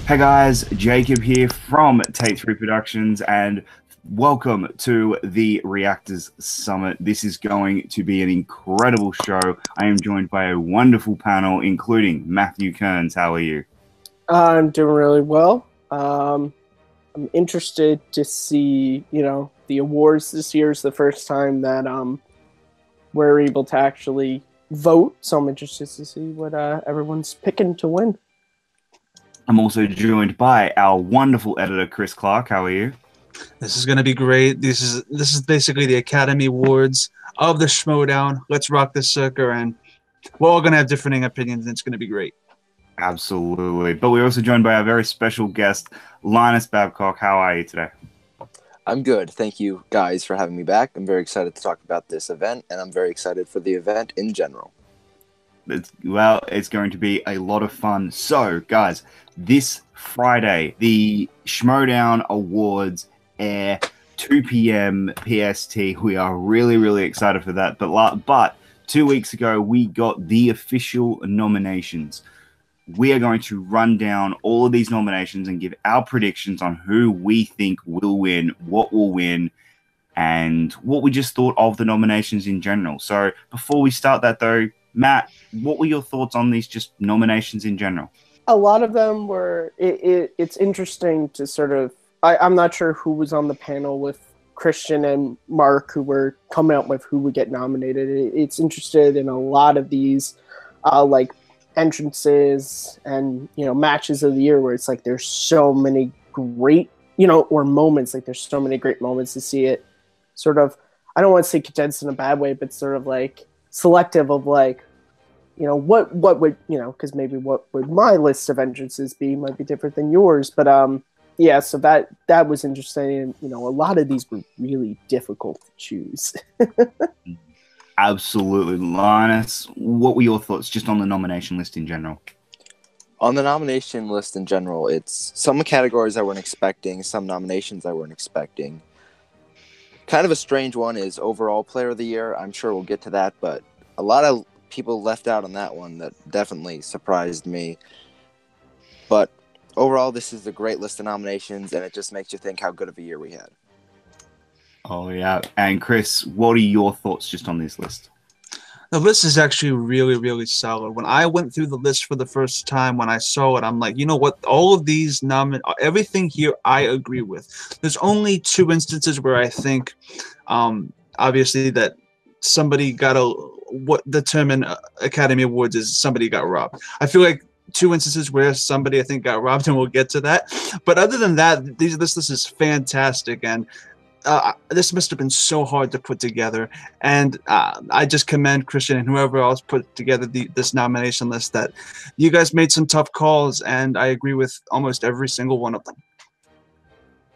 Hey guys, Jacob here from 3's Productions, and welcome to the Reactors Summit. This is going to be an incredible show. I am joined by a wonderful panel, including Matthew Kearns. How are you? I'm doing really well. I'm interested to see, the awards this year is the first time that we're able to actually vote. So I'm interested to see what everyone's picking to win. I'm also joined by our wonderful editor, Chris Clark. How are you? This is going to be great. This is basically the Academy Awards of the Schmoedown. Let's rock this sucker, and we're all going to have differing opinions, and it's going to be great. Absolutely. But we're also joined by our very special guest, Linus Babcock. How are you today? I'm good. Thank you, guys, for having me back. I'm very excited to talk about this event, and I'm very excited for the event in general. It's going to be a lot of fun. So, guys, this Friday, the Schmoedown Awards air 2 p.m. PST. We are really, really excited for that. But 2 weeks ago, we got the official nominations. We are going to run down all of these nominations and give our predictions on who we think will win, what will win, and what we just thought of the nominations in general. So before we start that, though, Matt, what were your thoughts on these just nominations in general? A lot of them were. It's interesting to sort of. I'm not sure who was on the panel with Christian and Mark, who were coming up with who would get nominated. It's interested in a lot of these, like entrances and matches of the year where it's like there's so many great or moments, like there's so many great moments to see it sort of, I don't want to say condensed in a bad way, but sort of like selective of like what would because maybe what would my list of entrances be might be different than yours, but yeah, so that was interesting, and a lot of these were really difficult to choose. Absolutely. Linus, what were your thoughts just on the nomination list in general? On the nomination list in general, it's some categories I weren't expecting, some nominations I weren't expecting. Kind of a strange one is overall player of the year. I'm sure we'll get to that, but a lot of people left out on that one that definitely surprised me. But overall, this is a great list of nominations, and it just makes you think how good of a year we had. Oh, yeah. And Chris, what are your thoughts just on this list? The list is actually really, really solid. When I went through the list for the first time, when I saw it, I'm like, you know what? All of these everything here I agree with. There's only 2 instances where I think, obviously, that somebody got what the term in Academy Awards is somebody got robbed. I feel like 2 instances where somebody I think got robbed, and we'll get to that. But other than that, this list is fantastic, and this must have been so hard to put together, and I just commend Christian and whoever else put together this nomination list, that you guys made some tough calls, and I agree with almost every single one of them.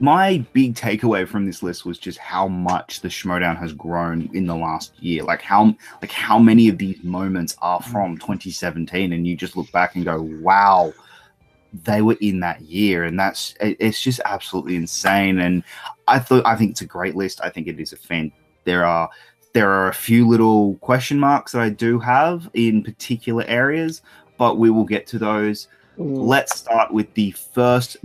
My big takeaway from this list was just how much the Schmoedown has grown in the last year. Like how many of these moments are from 2017, and you just look back and go, wow, they were in that year, and it's just absolutely insane. And I think it's a great list. I think it is a fan. There are a few little question marks that I do have in particular areas, but we will get to those. Let's start with the first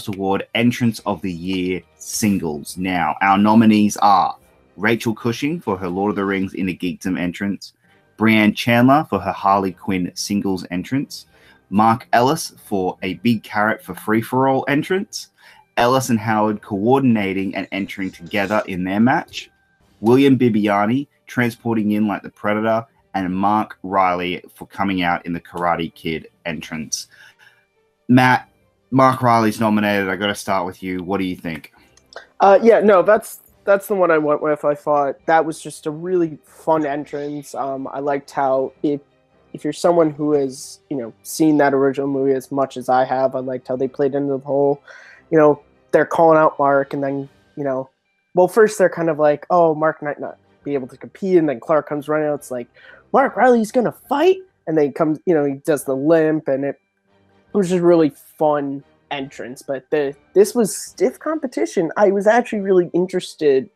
award, Entrance of the Year Singles. Now, our nominees are Rachel Cushing for her Lord of the Rings Inner Geekdom entrance, Brianne Chandler for her Harley Quinn singles entrance, Mark Ellis for a Big Carrot for Free For All entrance, Ellis and Howard coordinating and entering together in their match, William Bibiani transporting in like the Predator, and Mark Riley for coming out in the Karate Kid entrance. Matt, Mark Riley's nominated. I got to start with you. What do you think? Yeah, no, that's the one I went with. I thought that was just a really fun entrance. I liked how if you're someone who has seen that original movie as much as I have, I liked how they played into the whole, they're calling out Mark, and then well, first they're kind of like, oh, Mark might not be able to compete, and then Clark comes running out. It's like, Mark Riley's gonna fight, and then he comes, he does the limp, and it was just really fun entrance. But this was stiff competition. I was actually really interested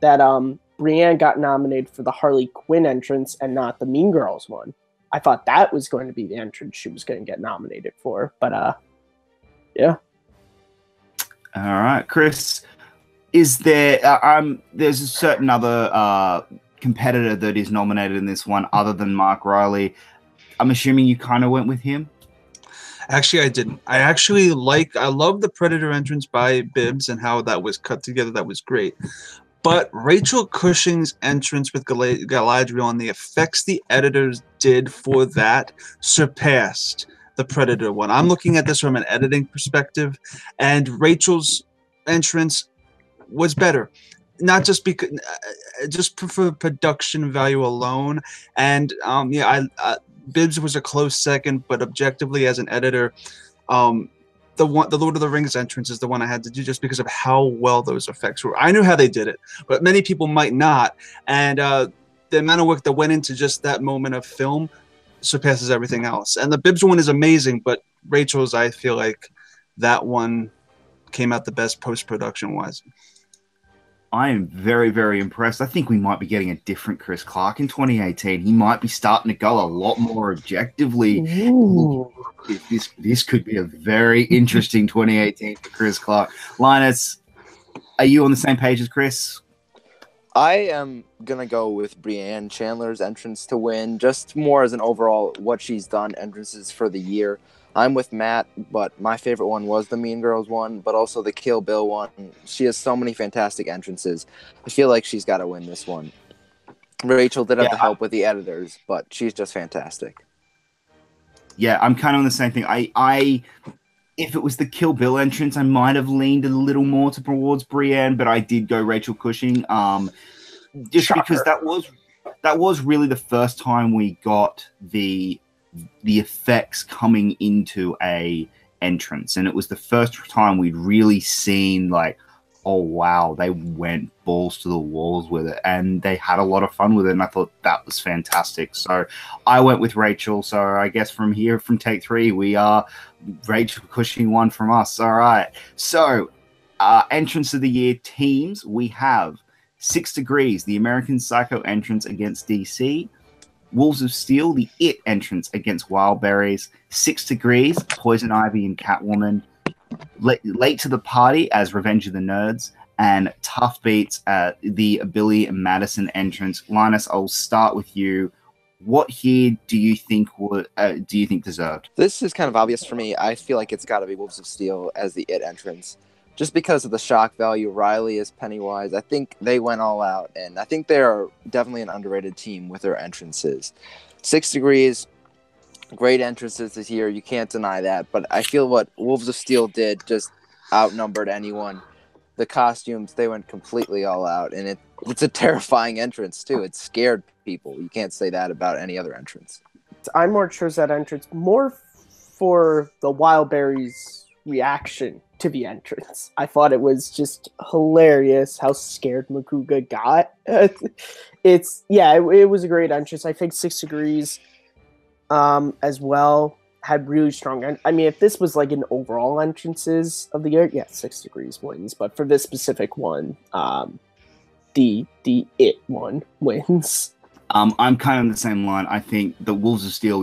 that Brianne got nominated for the Harley Quinn entrance and not the Mean Girls one. I thought that was going to be the entrance she was going to get nominated for, but Yeah. All right, Chris. Is there? There's a certain other competitor that is nominated in this one, other than Mark Riley. I'm assuming you kind of went with him. Actually, I didn't. I love the Predator entrance by Bibbs and how that was cut together. That was great. But Rachel Cushing's entrance with Galadriel and the effects the editors did for that surpassed the Predator one. I'm looking at this from an editing perspective, and Rachel's entrance was better. Not just because, just for production value alone. And Bibbs was a close second, but objectively as an editor, the Lord of the Rings entrance is the one I had to do just because of how well those effects were. I knew how they did it, but many people might not. And the amount of work that went into just that moment of film surpasses everything else. And the Bibbs one is amazing, but Rachel's, I feel like that one came out the best post-production wise. I am very, very impressed. I think we might be getting a different Chris Clark in 2018. He might be starting to go a lot more objectively. Ooh. This could be a very interesting 2018 for Chris Clark. Linus, are you on the same page as Chris? I am going to go with Brianne Chandler's entrance to win, just more as an overall what she's done entrances for the year. I'm with Matt, but my favorite one was the Mean Girls one, but also the Kill Bill one. She has so many fantastic entrances. I feel like she's got to win this one. Rachel did have the help with the editors, but she's just fantastic. Yeah, I'm kind of on the same thing. If it was the Kill Bill entrance, I might have leaned a little more towards Brienne, but I did go Rachel Cushing. Just Shocker. Because that was really the first time we got the effects coming into a entrance, and it was the first time we'd really seen like, oh wow, they went balls to the walls with it, and they had a lot of fun with it, and I thought that was fantastic. So I went with Rachel. So I guess from take 3 we are Rachel Cushing one from us. All right, so entrance of the year teams, we have 6 Degrees, the American Psycho entrance against DC, Wolves of Steel, the It entrance against Wildberries, 6 Degrees, Poison Ivy and Catwoman, Late to the Party as Revenge of the Nerds, and Tough Beats at the Billy Madison entrance. Linus, I'll start with you. What here do you think deserved? This is kind of obvious for me. I feel like it's got to be Wolves of Steel as the It entrance. Just because of the shock value, Riley is Pennywise. I think they went all out, and I think they are definitely an underrated team with their entrances. 6 Degrees, great entrances this year. You can't deny that. But I feel what Wolves of Steel did just outnumbered anyone. The costumes, they went completely all out, and it's a terrifying entrance, too. It scared people. You can't say that about any other entrance. I more chose that entrance more for the Wildberries reaction to the entrance. I thought it was just hilarious how scared Makuga got. It was a great entrance. I think 6 Degrees as well had really strong. I mean, if this was like an overall entrances of the year, 6 Degrees wins. But for this specific one, the It one wins. I'm kind of on the same line. I think the Wolves of Steel,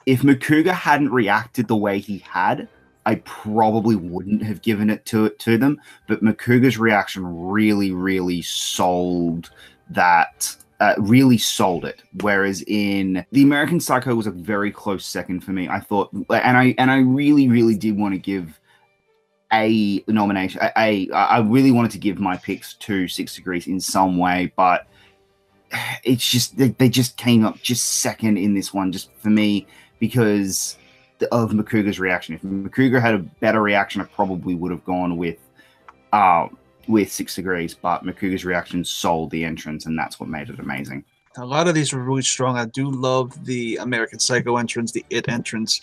if Makuga hadn't reacted the way he had, I probably wouldn't have given it to them. But Makuga's reaction really, really sold that. Really sold it. Whereas in the American Psycho was a very close second for me. I thought, and I really, really did want to give a nomination. I really wanted to give my picks to 6 Degrees in some way, but it's just they just came up just second in this one, just for me, because of Makuga's reaction. If Makuga had a better reaction, I probably would have gone with 6 Degrees, but Makuga's reaction sold the entrance, and that's what made it amazing. A lot of these were really strong. I do love the American Psycho entrance, the It entrance.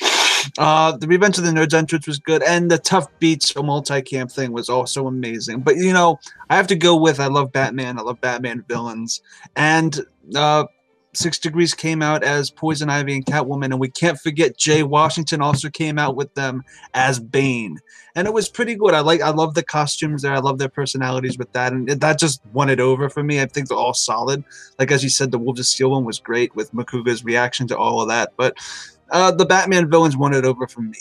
The Revenge of the Nerds entrance was good, and the Tough Beats multi-camp thing was also amazing. But, I have to go with I love Batman. I love Batman villains. And 6 Degrees came out as Poison Ivy and Catwoman, and we can't forget Jay Washington also came out with them as Bane. And it was pretty good. I love the costumes there. I love their personalities with that. And that just won it over for me. I think they're all solid. Like, as you said, the Wolves of Steel one was great with Makuga's reaction to all of that. But the Batman villains won it over for me.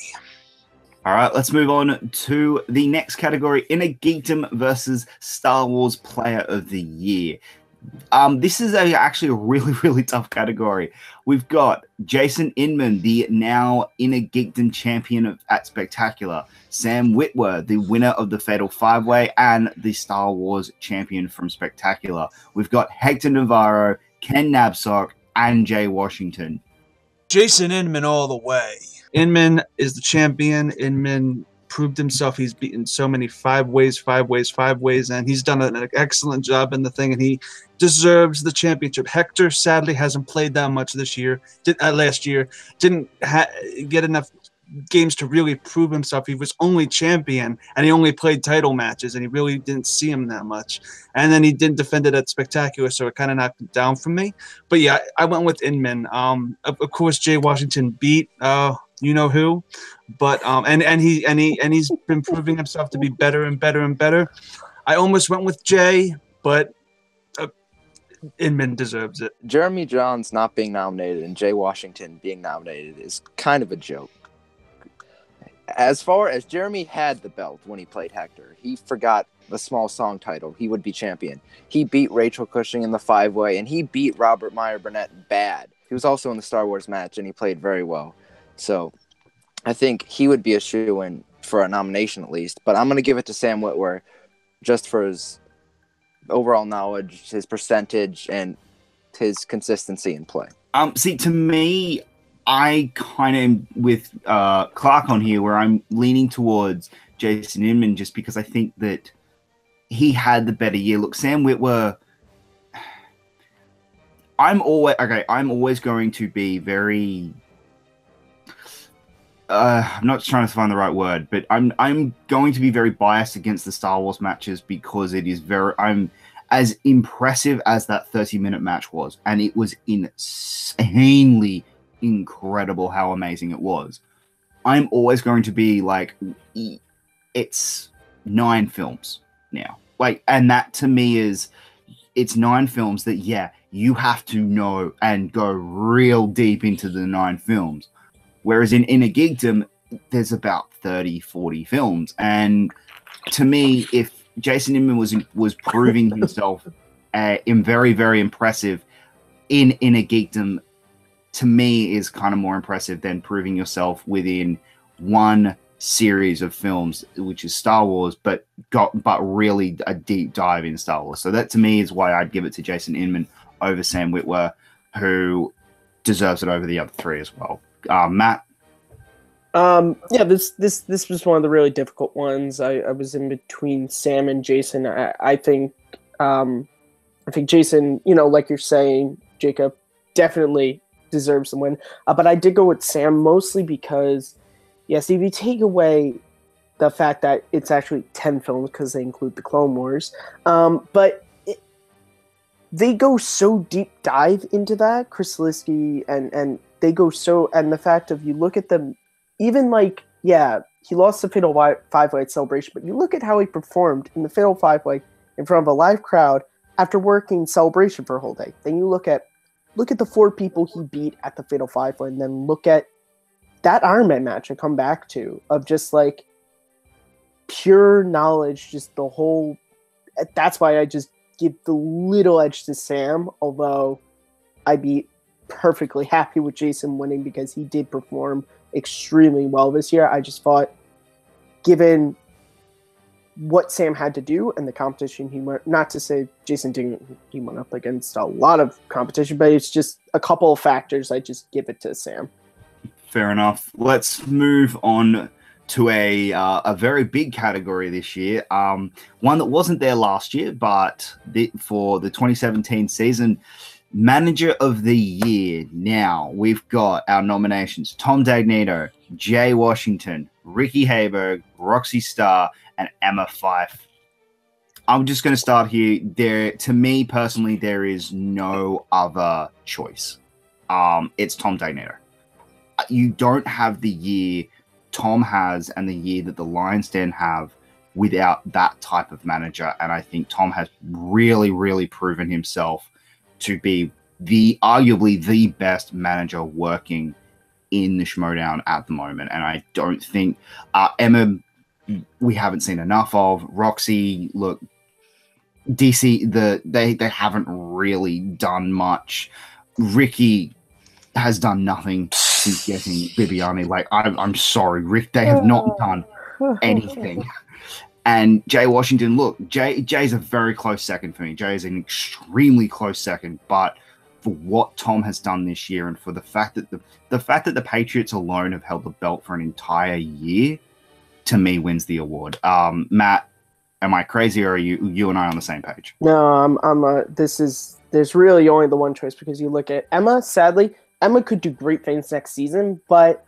All right, let's move on to the next category, Inner Geekdom versus Star Wars Player of the Year. This is actually a really, really tough category. We've got Jason Inman, the now Inner Geekdom champion at Spectacular, Sam Witwer, the winner of the Fatal 5-Way and the Star Wars champion from Spectacular. We've got Hector Navarro, Ken Nabsock, and Jay Washington. Jason Inman all the way. Inman is the champion. Inman proved himself. He's beaten so many 5-ways, and he's done an excellent job in the thing, and he deserves the championship. Hector sadly hasn't played that much this year. Last year didn't get enough games to really prove himself. He was only champion, and he only played title matches, and he really didn't see him that much. And then he didn't defend it at Spectacular, so it kind of knocked it down for me. But yeah, I went with Inman. Of course, Jay Washington beat you know who, but and he's been proving himself to be better and better and better. I almost went with Jay, but Inman deserves it. Jeremy Johns not being nominated and Jay Washington being nominated is kind of a joke. As far as Jeremy had the belt when he played Hector, he forgot the small song title. He would be champion. He beat Rachel Cushing in the 5-Way, and he beat Robert Meyer Burnett bad. He was also in the Star Wars match, and he played very well. So I think he would be a shoo-in for a nomination at least. But I'm going to give it to Sam Witwer just for his overall knowledge, his percentage, and his consistency in play. See, to me, I kind of am with Clark on here, where I'm leaning towards Jason Inman just because I think that he had the better year. Look, Sam Witwer, I'm always going to be very I'm not trying to find the right word, but I'm going to be very biased against the Star Wars matches because it is I'm as impressive as that 30-minute match was, and it was insanely incredible how amazing it was. I'm always going to be like, it's 9 films now. Like, and that to me is, it's 9 films that, yeah, you have to know and go real deep into the 9 films. Whereas in Inner Geekdom, there's about 30, 40 films. And to me, if Jason Inman was proving himself in very, very impressive in Inner Geekdom, to me is kind of more impressive than proving yourself within one series of films, which is Star Wars, but really a deep dive in Star Wars. So that to me is why I'd give it to Jason Inman over Sam Witwer, who deserves it over the other 3 as well. Matt? Yeah, this was one of the really difficult ones. I was in between Sam and Jason. I think Jason, like you're saying, Jacob, definitely deserves the win. But I did go with Sam mostly because, yes, if you take away the fact that it's actually 10 films because they include the Clone Wars, but they go so deep dive into that, Chris Liskey, and they go so, and the fact of, you look at them, even like, yeah, he lost the Fatal 5-Way at Celebration, but you look at how he performed in the Fatal 5-Way in front of a live crowd after working Celebration for a whole day. Then you look at the 4 people he beat at the Fatal 5-Way, and then look at that Iron Man match I come back to, of just like pure knowledge, just the whole, that's why I just give the little edge to Sam, although I'd be perfectly happy with Jason winning because he did perform extremely well this year. I just thought, given what Sam had to do and the competition he went, not to say Jason didn't, he went up against a lot of competition, but it's just a couple of factors. I just give it to Sam. Fair enough. Let's move on to a very big category this year. One that wasn't there last year, but for the 2017 season, Manager of the Year. Now, we've got our nominations: Tom Dagnito, Jay Washington, Ricky Hayberg, Roxy Starr, and Emma Fyfe. I'm just going to start here. To me, personally, there is no other choice. It's Tom Dagnito. You don't have the year Tom has and the year that the Lions Den have without that type of manager. And I think Tom has really, really proven himself to be arguably the best manager working in the Schmoedown at the moment, and I don't think Emma we haven't seen enough of. Roxy, look, DC they haven't really done much. Ricky has done nothing since getting Bibiani. Like I'm sorry, Rick, they have not done anything. And Jay Washington, look, Jay's a very close second for me. Jay is an extremely close second, but for what Tom has done this year, and for the fact that the Patriots alone have held the belt for an entire year, to me wins the award. Matt, am I crazy, or are you and I on the same page? No, there's really only the one choice, because you look at Emma. Sadly, Emma could do great things next season, but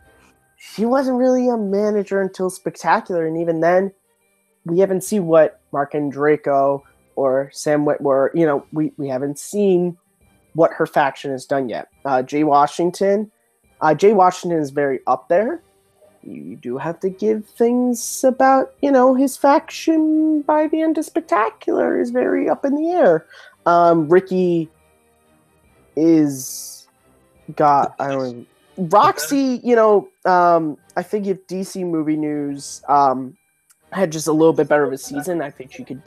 she wasn't really a manager until Spectacular, and even then, we haven't seen what Mark and Draco or Sam Whitmore, we haven't seen what her faction has done yet. Jay Washington is very up there. You do have to give things about, his faction by the end of Spectacular is very up in the air. Ricky is got, I don't know, Roxy, I think if DC Movie News had just a little bit better of a season, I think you could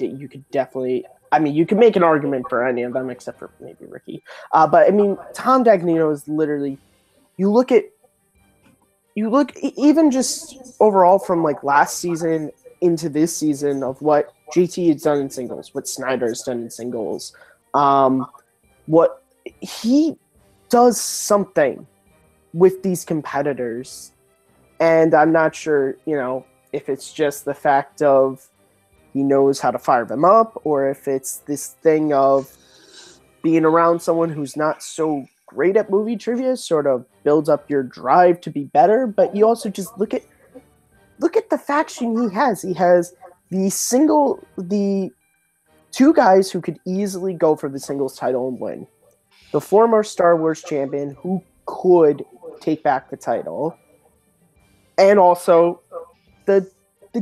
definitely, you could make an argument for any of them except for maybe Ricky. But Tom Dagnino is literally, you look even just overall from like last season into this season of what JT has done in singles, what Snyder has done in singles, what he does something with these competitors. And I'm not sure, if it's just the fact of he knows how to fire them up, or if it's this thing of being around someone who's not so great at movie trivia sort of builds up your drive to be better. But you also just look at the faction he has. He has the two guys who could easily go for the singles title and win. The former Star Wars champion who could take back the title, and also the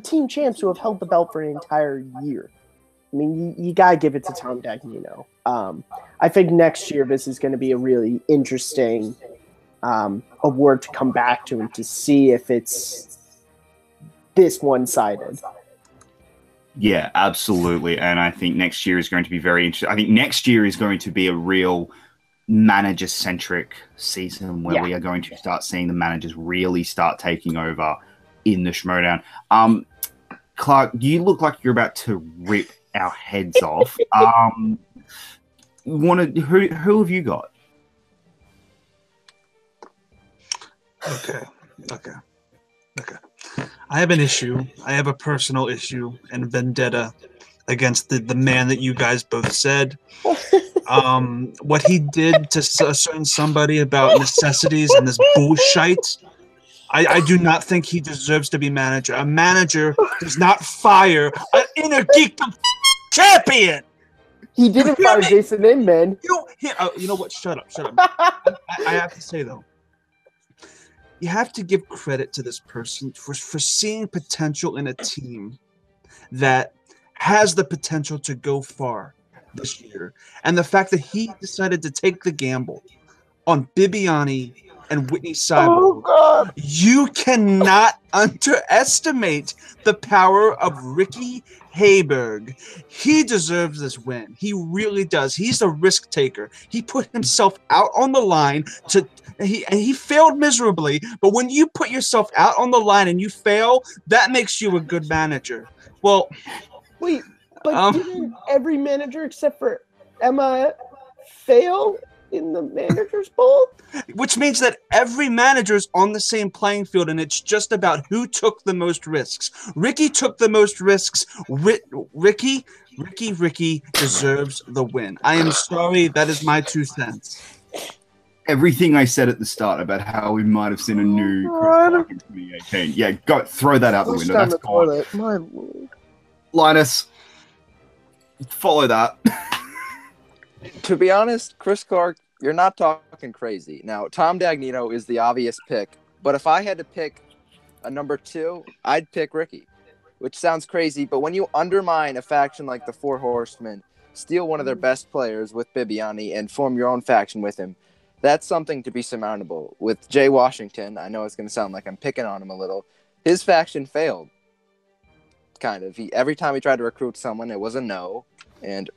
team champs who have held the belt for an entire year. You gotta give it to Tom Dagnino. I think next year this is going to be a really interesting award to come back to and to see if it's this one-sided. Yeah, absolutely. And I think next year is going to be very interesting. I think next year is going to be a real manager-centric season where we are going to start seeing the managers really start taking over in the Schmoedown. Clark, you look like you're about to rip our heads off. Who have you got? Okay. I have an issue. I have a personal issue and vendetta against the man that you guys both said. What he did to a certain somebody about necessities and this bullshit. I do not think he deserves to be manager. A manager does not fire an inner geekdom champion. He didn't fire Jason Inman. You know what? Shut up. I have to say, though, you have to give credit to this person for seeing potential in a team that has the potential to go far this year. And the fact that he decided to take the gamble on Bibiani and Whitney Seibold. Oh, God. You cannot underestimate the power of Ricky Hayberg. He deserves this win. He really does. He's a risk taker. He put himself out on the line he failed miserably, but when you put yourself out on the line and you fail, that makes you a good manager. Well, wait, but didn't every manager except for Emma fail in the Manager's Bowl? Which means that every manager is on the same playing field, and it's just about who took the most risks. Ricky took the most risks. Ricky deserves the win. I am sorry. That is my 2 cents. Everything I said at the start about how we might have seen a new Chris Clark in 2018. Yeah, go throw that out the window. That's gone. My Lord. Linus, follow that. To be honest, Chris Clark, you're not talking crazy. Now, Tom Dagnino is the obvious pick, but if I had to pick a number 2, I'd pick Ricky, which sounds crazy, but when you undermine a faction like the Four Horsemen, steal one of their best players with Bibiani, and form your own faction with him, That's something to be surmountable. With Jay Washington, I know it's going to sound like I'm picking on him a little. His faction failed, kind of. Every time he tried to recruit someone, it was a no. And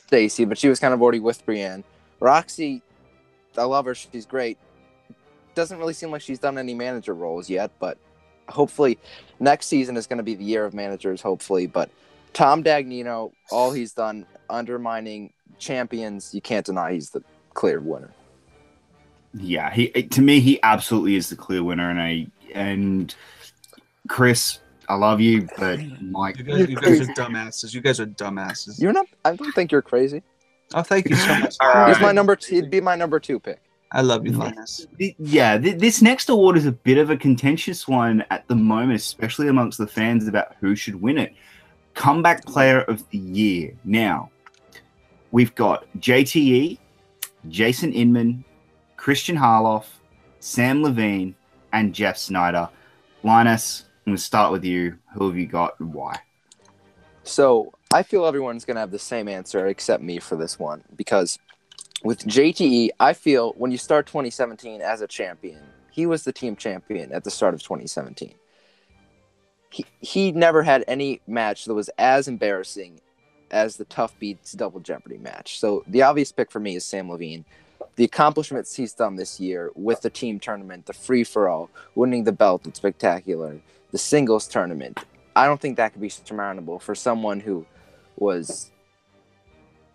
Stacy, but she was kind of already with Brienne. Roxy, I love her. She's great. Doesn't really seem like she's done any manager roles yet, but hopefully next season is going to be the year of managers, hopefully. But Tom Dagnino, all he's done, undermining champions, you can't deny he's the clear winner. Yeah, to me, he absolutely is the clear winner. And Chris, I love you, but Mike, you guys are dumbasses. You guys are dumbasses. You're not. I don't think you're crazy. Oh, thank you so much. He's my number two. He'd be my number 2 pick. I love you, Linus. Yeah, this next award is a bit of a contentious one at the moment, especially amongst the fans about who should win it. Comeback Player of the Year. Now, we've got JTE, Jason Inman, Christian Harloff, Sam Levine, and Jeff Snyder. Linus, I'm going to start with you. Who have you got and why? So I feel everyone's going to have the same answer except me for this one, because with JTE, I feel when you start 2017 as a champion, he was the team champion at the start of 2017. He never had any match that was as embarrassing as the Tough Beats Double Jeopardy match. So the obvious pick for me is Sam Levine. The accomplishments he's done this year with the team tournament, the free-for-all, winning the belt at Spectacular, the singles tournament, I don't think that could be surmountable for someone who was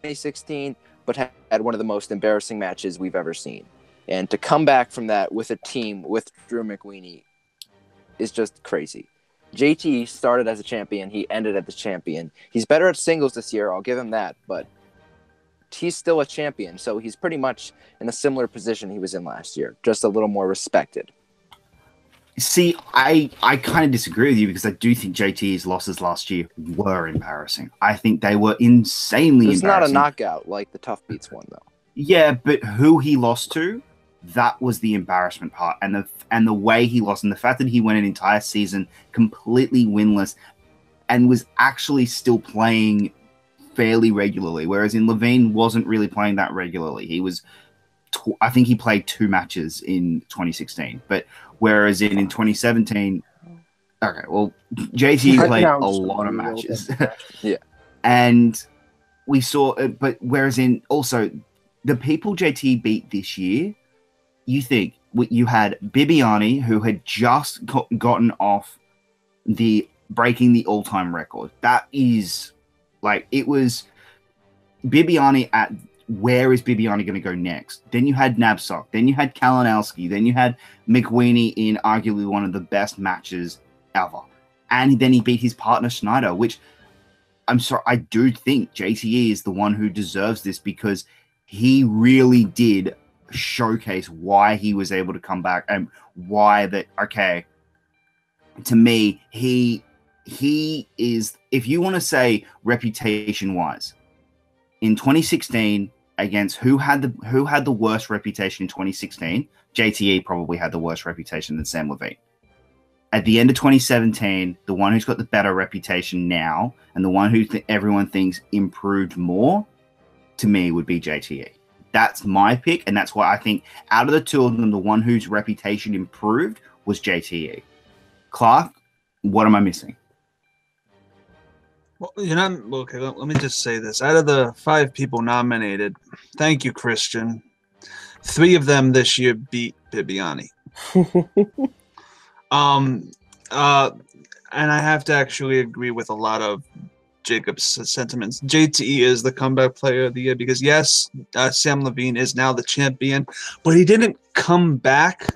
2016 but had one of the most embarrassing matches we've ever seen. And to come back from that with a team with Drew McWeeny is just crazy. JT started as a champion. He ended as a champion. He's better at singles this year. I'll give him that. But he's still a champion. So he's pretty much in a similar position he was in last year, just a little more respected. See, I kind of disagree with you because I do think JT's losses last year were embarrassing. I think they were insanely embarrassing. It's not a knockout like the Tough Beats one, though. Yeah, but who he lost to, that was the embarrassment part. And the way he lost, and the fact that he went an entire season completely winless and was actually still playing fairly regularly, whereas in Levine wasn't really playing that regularly. He was, I think he played 2 matches in 2016, but whereas in 2017, okay, well, JT played a lot of matches. Yeah. And we saw, but whereas in also the people JT beat this year, you think you had Bibiani, who had just gotten off the breaking the all-time record. That is like, it was Bibiani at where is Bibiani going to go next? Then you had Nabsok. Then you had Kalinowski. Then you had McWeeny in arguably one of the best matches ever. And then he beat his partner Schneider, which I'm sorry, I do think JTE is the one who deserves this because he really did showcase why he was able to come back and why that, okay, to me, he is, if you want to say reputation-wise, in 2016, against who had the worst reputation in 2016, JTE probably had the worst reputation than Sam Levine. At the end of 2017, the one who's got the better reputation now and the one who everyone thinks improved more, to me, would be JTE. That's my pick, and that's why I think out of the two of them, the one whose reputation improved was JTE. Clark, what am I missing? Well, okay, let me just say this. Out of the 5 people nominated, thank you, Christian. 3 of them this year beat Bibiani. And I have to actually agree with a lot of Jacob's sentiments. JTE is the comeback player of the year because, yes, Sam Levine is now the champion, but he didn't come back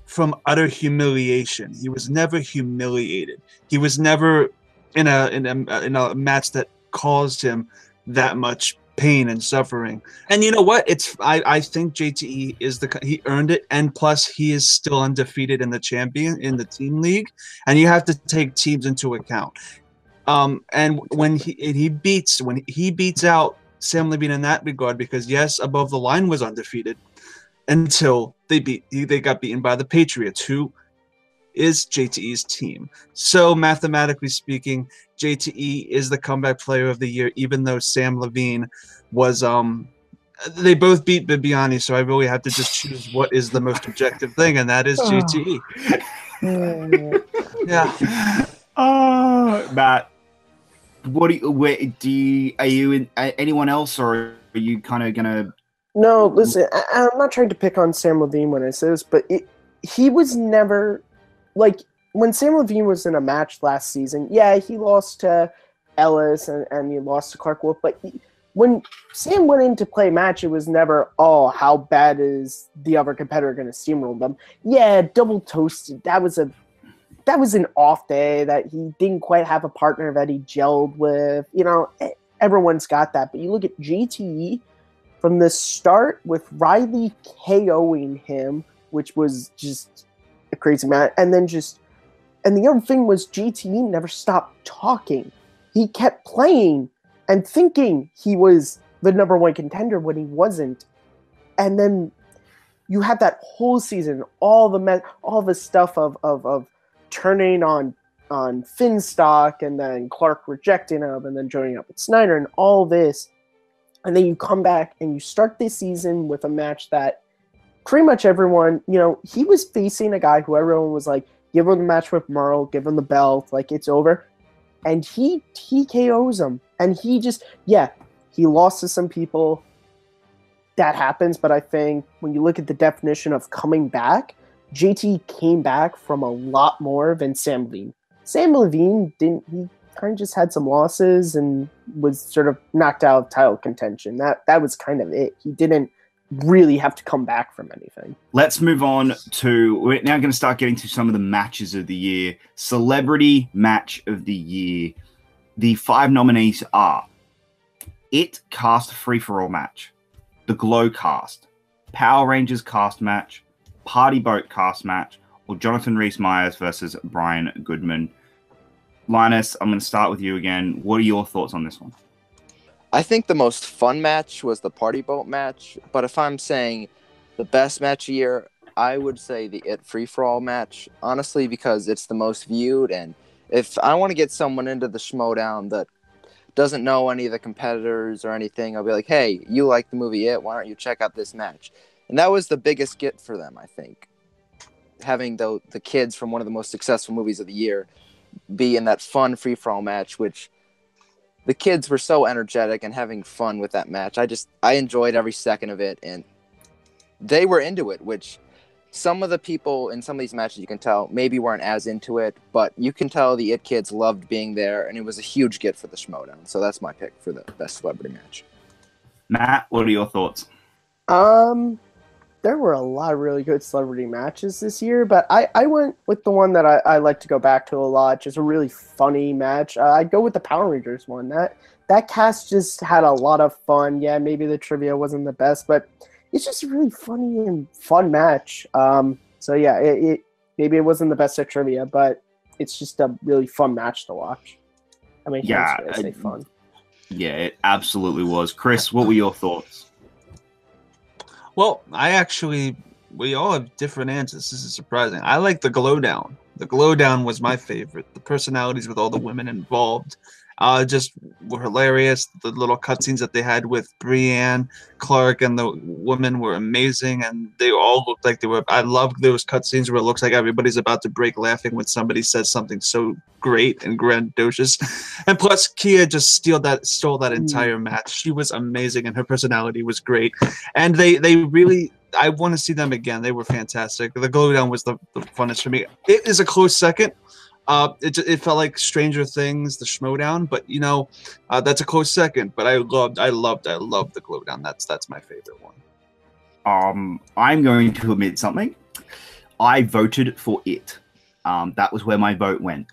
from utter humiliation. He was never humiliated. He was never in a match that caused him that much pain and suffering. And you know what? I think JTE is he earned it, and plus he is still undefeated in the team league, and you have to take teams into account. And when he beats out Sam Levine in that regard, because yes, Above the Line was undefeated until they got beaten by the Patriots, who is JTE's team. So mathematically speaking, JTE is the comeback player of the year, even though Sam Levine was They both beat Bibiani, so I really have to just choose what is the most objective thing, and that is GTE. Yeah. Matt, what are you in anyone else, or are you kind of gonna? No, listen, I'm not trying to pick on Sam Levine when I say this, but he was never like when Sam Levine was in a match last season. Yeah, he lost to Ellis and he lost to Clark Wolf, but when Sam went in to play a match, it was never, oh, how bad is the other competitor going to steamroll them? Yeah, double toasted. That was an off day that he didn't quite have a partner that he gelled with. You know, everyone's got that. But you look at GTE from the start with Riley KOing him, which was just a crazy match. And the other thing was GTE never stopped talking. He kept playing and thinking he was the number one contender when he wasn't. And then you have that whole season, all the stuff of turning on Finstock and then Clark rejecting him and then joining up with Snyder and all this. And then you come back and you start this season with a match that pretty much everyone, you know, he was facing a guy who everyone was like, give him the match with Merle, give him the belt, like it's over. And he KOs him. And he just, he lost to some people. That happens, but I think when you look at the definition of coming back, JT came back from a lot more than Sam Levine. Sam Levine he kind of just had some losses and was sort of knocked out of title contention. That was kind of it. He didn't really have to come back from anything. Let's move on to, we're now going to start getting to some of the matches of the year. Celebrity Match of the Year. The 5 nominees are It Cast Free-For-All Match, The Glow Cast, Power Rangers Cast Match, Party Boat Cast Match, or Jonathan Rhys-Meyers versus Brian Goodman. Linus, I'm going to start with you again. What are your thoughts on this one? I think the most fun match was the Party Boat match, but if I'm saying the best match of the year, I would say the It Free-For-All match, honestly, because it's the most viewed, and if I want to get someone into the Schmoedown that doesn't know any of the competitors or anything, I'll be like, hey, you like the movie It, why don't you check out this match? And that was the biggest get for them, I think. Having the kids from one of the most successful movies of the year be in that fun free-for-all match, which the kids were so energetic and having fun with that match. I enjoyed every second of it, and they were into it, which some of the people in some of these matches you can tell maybe weren't as into it, but you can tell the It kids loved being there, and it was a huge get for the Schmoedown. So that's my pick for the best celebrity match. Matt, what are your thoughts? There were a lot of really good celebrity matches this year, but I went with the one that I like to go back to a lot, just a really funny match. I'd go with the Power Rangers one. That cast just had a lot of fun. Yeah, maybe the trivia wasn't the best, but it's just a really funny and fun match. So yeah, it maybe it wasn't the best at trivia, but it's just a really fun match to watch. I mean, yeah, I say fun. Yeah, it absolutely was. Chris, what were your thoughts? Well, we all have different answers. This is surprising. I like the Glowdown. The Glowdown was my favorite. The personalities with all the women involved just were hilarious. The little cutscenes that they had with Brienne, Clark, and the women were amazing, and they all looked like they were. I loved those cutscenes where it looks like everybody's about to break laughing when somebody says something so great and grandiose. And plus, Kia just stole that entire match. She was amazing, and her personality was great. And they really, I want to see them again. They were fantastic. The Glowdown was the funnest for me. It is a close second. It felt like Stranger Things, the Schmoedown, but that's a close second. But I loved the Glowdown. That's my favorite one. I'm going to admit something. I voted for It. That was where my vote went.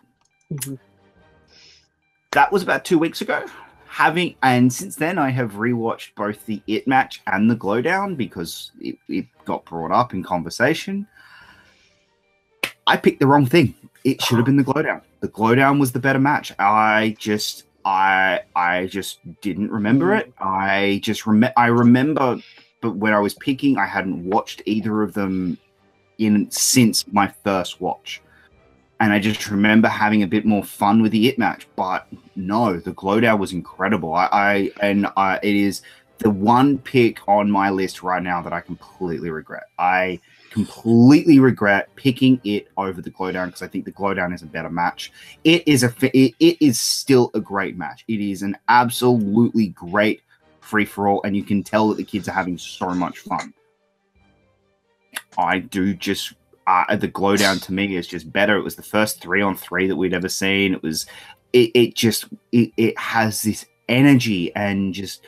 Mm-hmm. That was about 2 weeks ago. And since then, I have rewatched both the It match and the Glowdown because it got brought up in conversation. I picked the wrong thing. It should have been the Glowdown. The Glowdown was the better match. I just didn't remember it. I remember, but when I was picking, I hadn't watched either of them since my first watch. And I just remember having a bit more fun with the It match. But no, the Glowdown was incredible. It is the one pick on my list right now that I completely regret. I completely regret picking it over the Glowdown because I think the Glowdown is a better match. It is still a great match. It is an absolutely great free-for-all, and you can tell that the kids are having so much fun. I do just the Glowdown to me is just better. It was the first 3-on-3 that we'd ever seen. It has this energy and just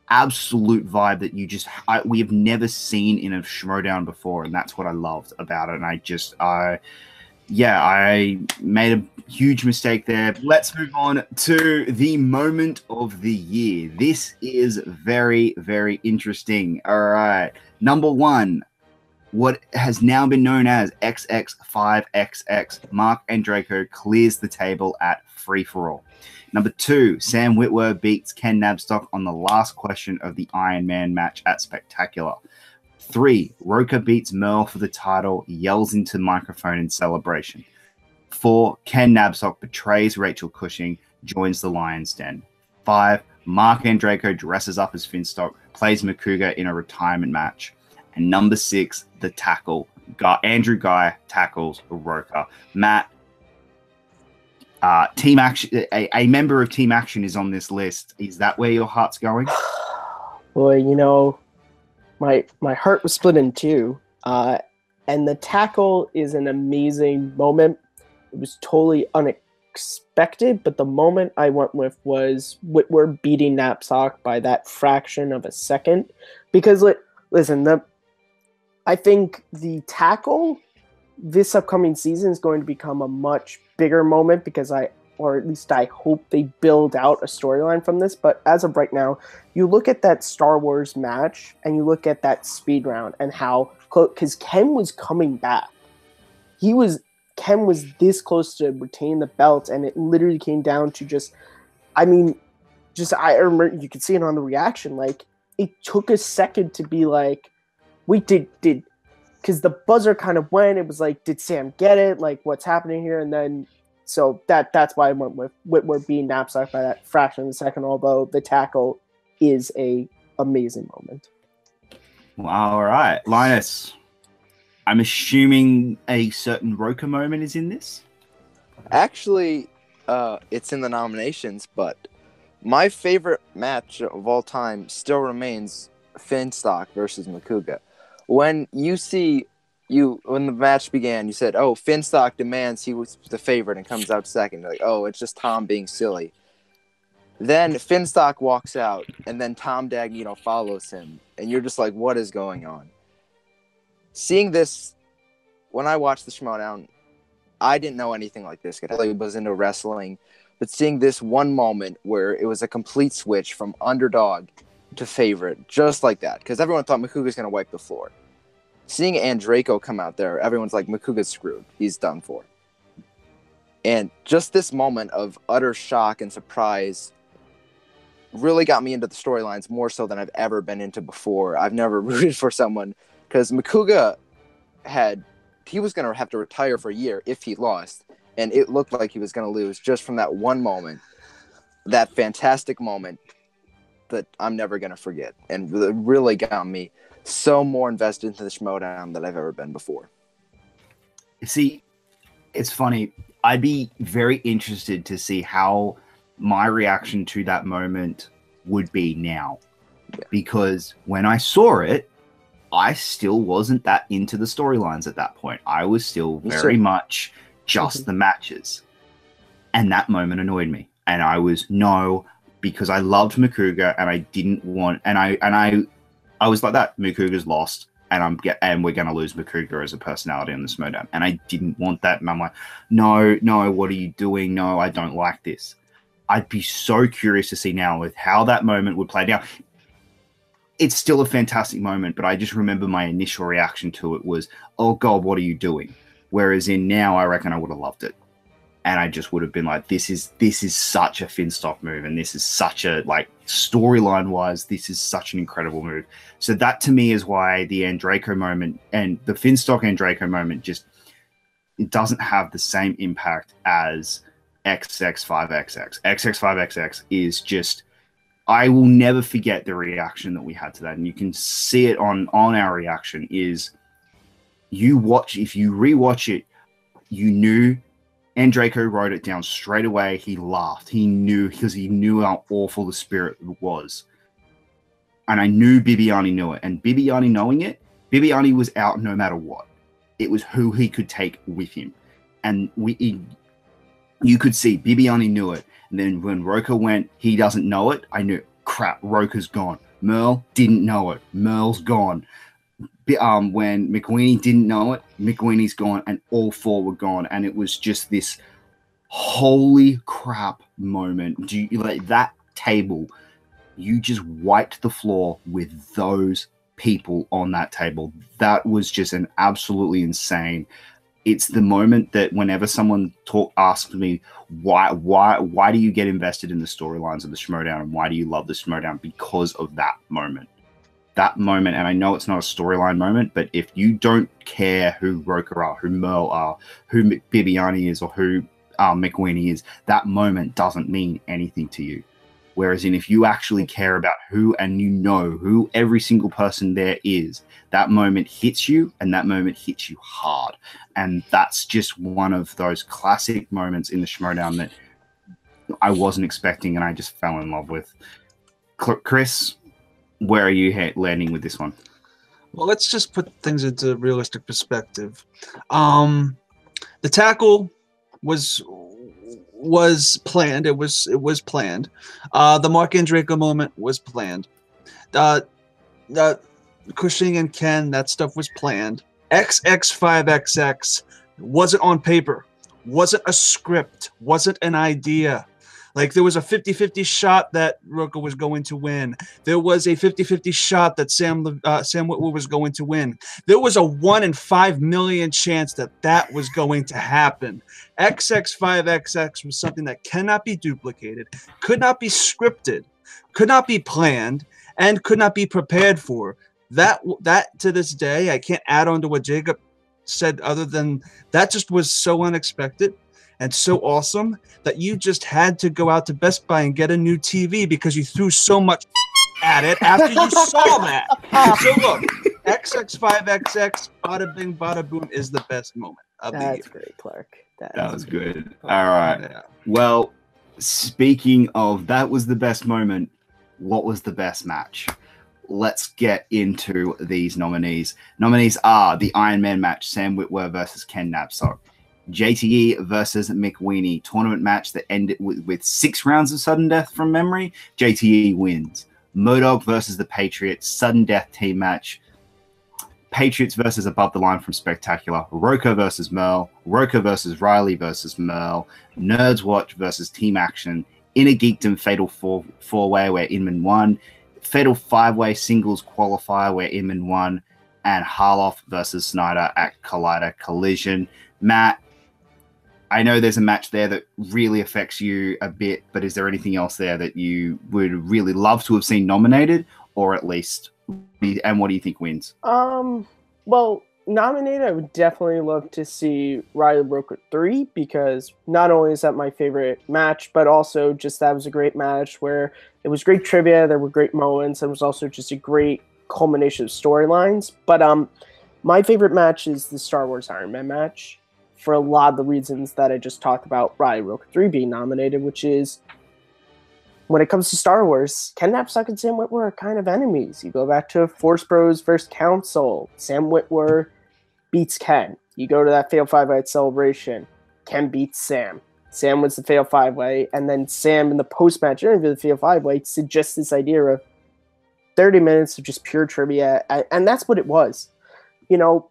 absolute vibe that we have never seen in a Schmoedown before, and that's what I loved about it. And I made a huge mistake there. Let's move on to the moment of the year. This is very, very interesting. All right, number one, what has now been known as XX5XX, Mark Andreyko clears the table at free-for-all. Number two, Sam Whitwer beats Ken Nabstock on the last question of the Iron Man match at Spectacular. 3, Roker beats Merle for the title, yells into microphone in celebration. 4, Ken Nabstock betrays Rachel Cushing, joins the Lion's Den. 5, Mark Andreyko dresses up as Finstock, plays Makuga in a retirement match. And number 6, the tackle. Andrew Guy tackles Roker. Matt, Team Action. A member of Team Action is on this list. Is that where your heart's going? Boy, you know, my heart was split in two. And the tackle is an amazing moment. It was totally unexpected, but the moment I went with was Whitwer beating Knapsack by that fraction of a second. Because, listen, I think the tackle this upcoming season is going to become a much bigger moment because or at least I hope they build out a storyline from this. But as of right now, you look at that Star Wars match and you look at that speed round and how close, because Ken was coming back. Ken was this close to retain the belt, and it literally came down to I remember you could see it on the reaction. Like, it took a second to be like, wait, did because the buzzer kind of went. It was like, did Sam get it? Like, what's happening here? And then, so that's why I went with Whitwer being knapsack by that fraction of a second. Although the tackle is a amazing moment. All right, Linus. I'm assuming a certain Roker moment is in this. Actually, it's in the nominations, but my favorite match of all time still remains Finstock versus Makuga. When when the match began, you said, "Oh, Finstock demands he was the favorite and comes out second." You're like, "Oh, it's just Tom being silly." Then Finstock walks out, and then Tom Dagnino follows him, and you're just like, "What is going on?" Seeing this, when I watched the Schmoedown, I didn't know anything like this. I was into wrestling, but seeing this one moment where it was a complete switch from underdog to favorite, just like that, because everyone thought Makuga's going to wipe the floor. Seeing Andreyko come out there, everyone's like, Makuga's screwed. He's done for. And just this moment of utter shock and surprise really got me into the storylines more so than I've ever been into before. I've never rooted for someone, because Makuga he was going to have to retire for a year if he lost, and it looked like he was going to lose just from that one moment, that fantastic moment that I'm never going to forget, and really got me so more invested into the Schmoedown than I've ever been before. See, it's funny. I'd be very interested to see how my reaction to that moment would be now, because when I saw it, I still wasn't that into the storylines at that point. I was still very much just the matches. And that moment annoyed me. And I was, because I loved Makuga and I didn't want, and I was like that, Makuga's lost and we're going to lose Makuga as a personality on the Schmoedown. And I didn't want that. And I'm like, no, what are you doing? No, I don't like this. I'd be so curious to see now with how that moment would play. Now, it's still a fantastic moment, but I just remember my initial reaction to it was, oh God, what are you doing? Whereas in now, I reckon I would have loved it. And I just would have been like, this is such a Finstock move. And this is such a, storyline wise, this is such an incredible move. So that to me is why the Andreyko moment and the Finstock Andreyko moment it doesn't have the same impact as XX5XX. XX5XX is just I will never forget the reaction that we had to that, and you can see it on our reaction. Is if you rewatch it, you knew Andreyko wrote it down straight away. He laughed. He knew, because he knew how awful the spirit was, and I knew Bibiani knew it. And Bibiani knowing it, Bibiani was out no matter what. It was who he could take with him, and you could see Bibiani knew it. And then when Roker went, he doesn't know it. I knew, crap, Roker's gone. Merle didn't know it. Merle's gone. When McWeeny didn't know it, McWeeny's gone, and all four were gone. And it was just this holy crap moment. Like that table, you just wiped the floor with those people on that table. That was just an absolutely insane. It's the moment that whenever someone asks me why do you get invested in the storylines of the Schmoedown and why do you love the Schmoedown, because of that moment. And I know it's not a storyline moment, but if you don't care who Roker are, who Merle are, who Bibiani is, or who McWeeny is, that moment doesn't mean anything to you. Whereas if you actually care about who, and you know who every single person there is, that moment hits you, and that moment hits you hard. And that's just one of those classic moments in the Schmoedown that I wasn't expecting, and I just fell in love with. Chris, where are you landing with this one? Well, let's just put things into realistic perspective. The tackle was planned. It was planned. The Mark Andreyko moment was planned. Cushing and Ken, that stuff was planned. XX5XX wasn't on paper, wasn't a script, wasn't an idea. Like, there was a 50-50 shot that Roker was going to win. There was a 50-50 shot that Sam Witwer was going to win. There was a 1 in 5 million chance that was going to happen. XX5XX was something that cannot be duplicated, could not be scripted, could not be planned, and could not be prepared for. That to this day, I can't add on to what Jacob said other than that just was so unexpected and so awesome that you just had to go out to Best Buy and get a new TV because you threw so much at it after you saw that. So look, XX5XX, bada bing, bada boom is the best moment of the year. That's great, Clark. That was good. All right. Yeah. Well, speaking of that was the best moment, what was the best match? Let's get into these nominees. Nominees are the Iron Man match, Sam Witwer versus Ken Napzok. JTE versus McWeeny, tournament match that ended with 6 rounds of sudden death from memory. JTE wins. Modog versus the Patriots, sudden death team match. Patriots versus Above the Line from Spectacular. Roker versus Merle. Roker versus Riley versus Merle. Nerds Watch versus Team Action. Inner Geekdom Fatal 4-way where Inman won. Fatal 5-way singles qualifier where Inman won. And Harloff versus Snyder at Collider Collision. Matt, I know there's a match there that really affects you a bit, but is there anything else there that you would really love to have seen nominated, or at least, and what do you think wins? Well, nominated, I would definitely love to see Riley Roker 3, because not only is that my favorite match, but also just that was a great match where it was great trivia, there were great moments, and it was also just a great culmination of storylines. But my favorite match is the Star Wars Iron Man match, for a lot of the reasons that I just talked about Riley Roker 3 being nominated, which is, when it comes to Star Wars, Ken Napzok and Sam Witwer are kind of enemies. You go back to Force Bros versus Council, Sam Witwer beats Ken. You go to that Fatal 5-Way celebration, Ken beats Sam. Sam wins the Fatal 5-Way, and then Sam in the post-match interview of the Fatal 5-Way suggests this idea of 30 minutes of just pure trivia, and that's what it was. You know,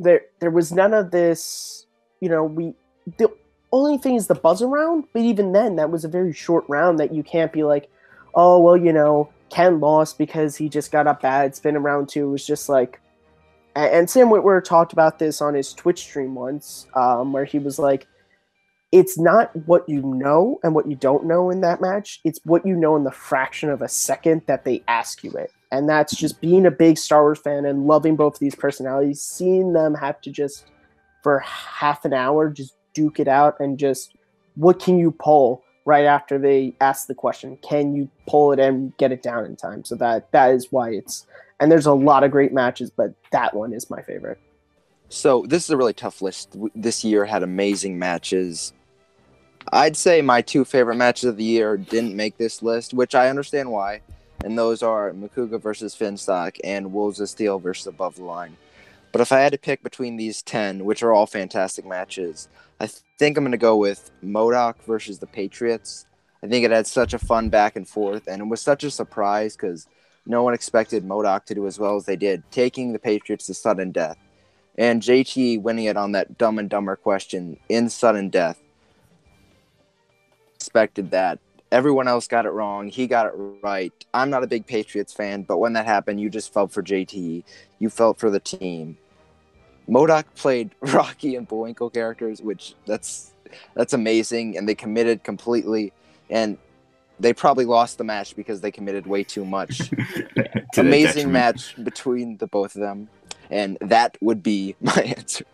there was none of this, you know, the only thing is the buzz around, but even then, that was a very short round that you can't be like, oh, well, you know, Ken lost because he just got up bad spin in round 2. It was just like, and Sam Witwer talked about this on his Twitch stream once, where he was like, it's not what you know and what you don't know in that match. It's what you know in the fraction of a second that they ask you it. And that's just being a big Star Wars fan and loving both of these personalities, seeing them have to just, for half an hour, just duke it out and just, what can you pull right after they ask the question, can you pull it and get it down in time? So that is why it's, and there's a lot of great matches, but that one is my favorite. So this is a really tough list. This year had amazing matches. I'd say my 2 favorite matches of the year didn't make this list, which I understand why. And those are Makuga versus Finstock and Wolves of Steel versus Above the Line. But if I had to pick between these 10, which are all fantastic matches, I think I'm going to go with MODOK versus the Patriots. I think it had such a fun back and forth, and it was such a surprise because no one expected MODOK to do as well as they did, taking the Patriots to sudden death. And JT winning it on that Dumb and Dumber question in sudden death. Expected that. Everyone else got it wrong. He got it right. I'm not a big Patriots fan, but when that happened, you just felt for JT. You felt for the team. MODOK played Rocky and Bullwinkle characters, which that's amazing, and they committed completely. And they probably lost the match because they committed way too much. Amazing match between the both of them, and that would be my answer.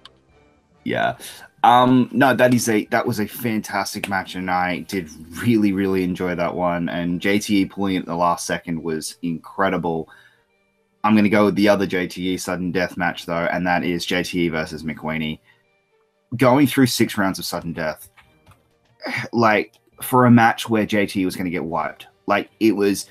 Yeah. No, that was a fantastic match, and I did really, really enjoy that one. And JTE pulling it at the last second was incredible. I'm going to go with the other JTE sudden death match, though, and that is JTE versus McWeenie. Going through 6 rounds of sudden death, like, for a match where JTE was going to get wiped. Like, it was,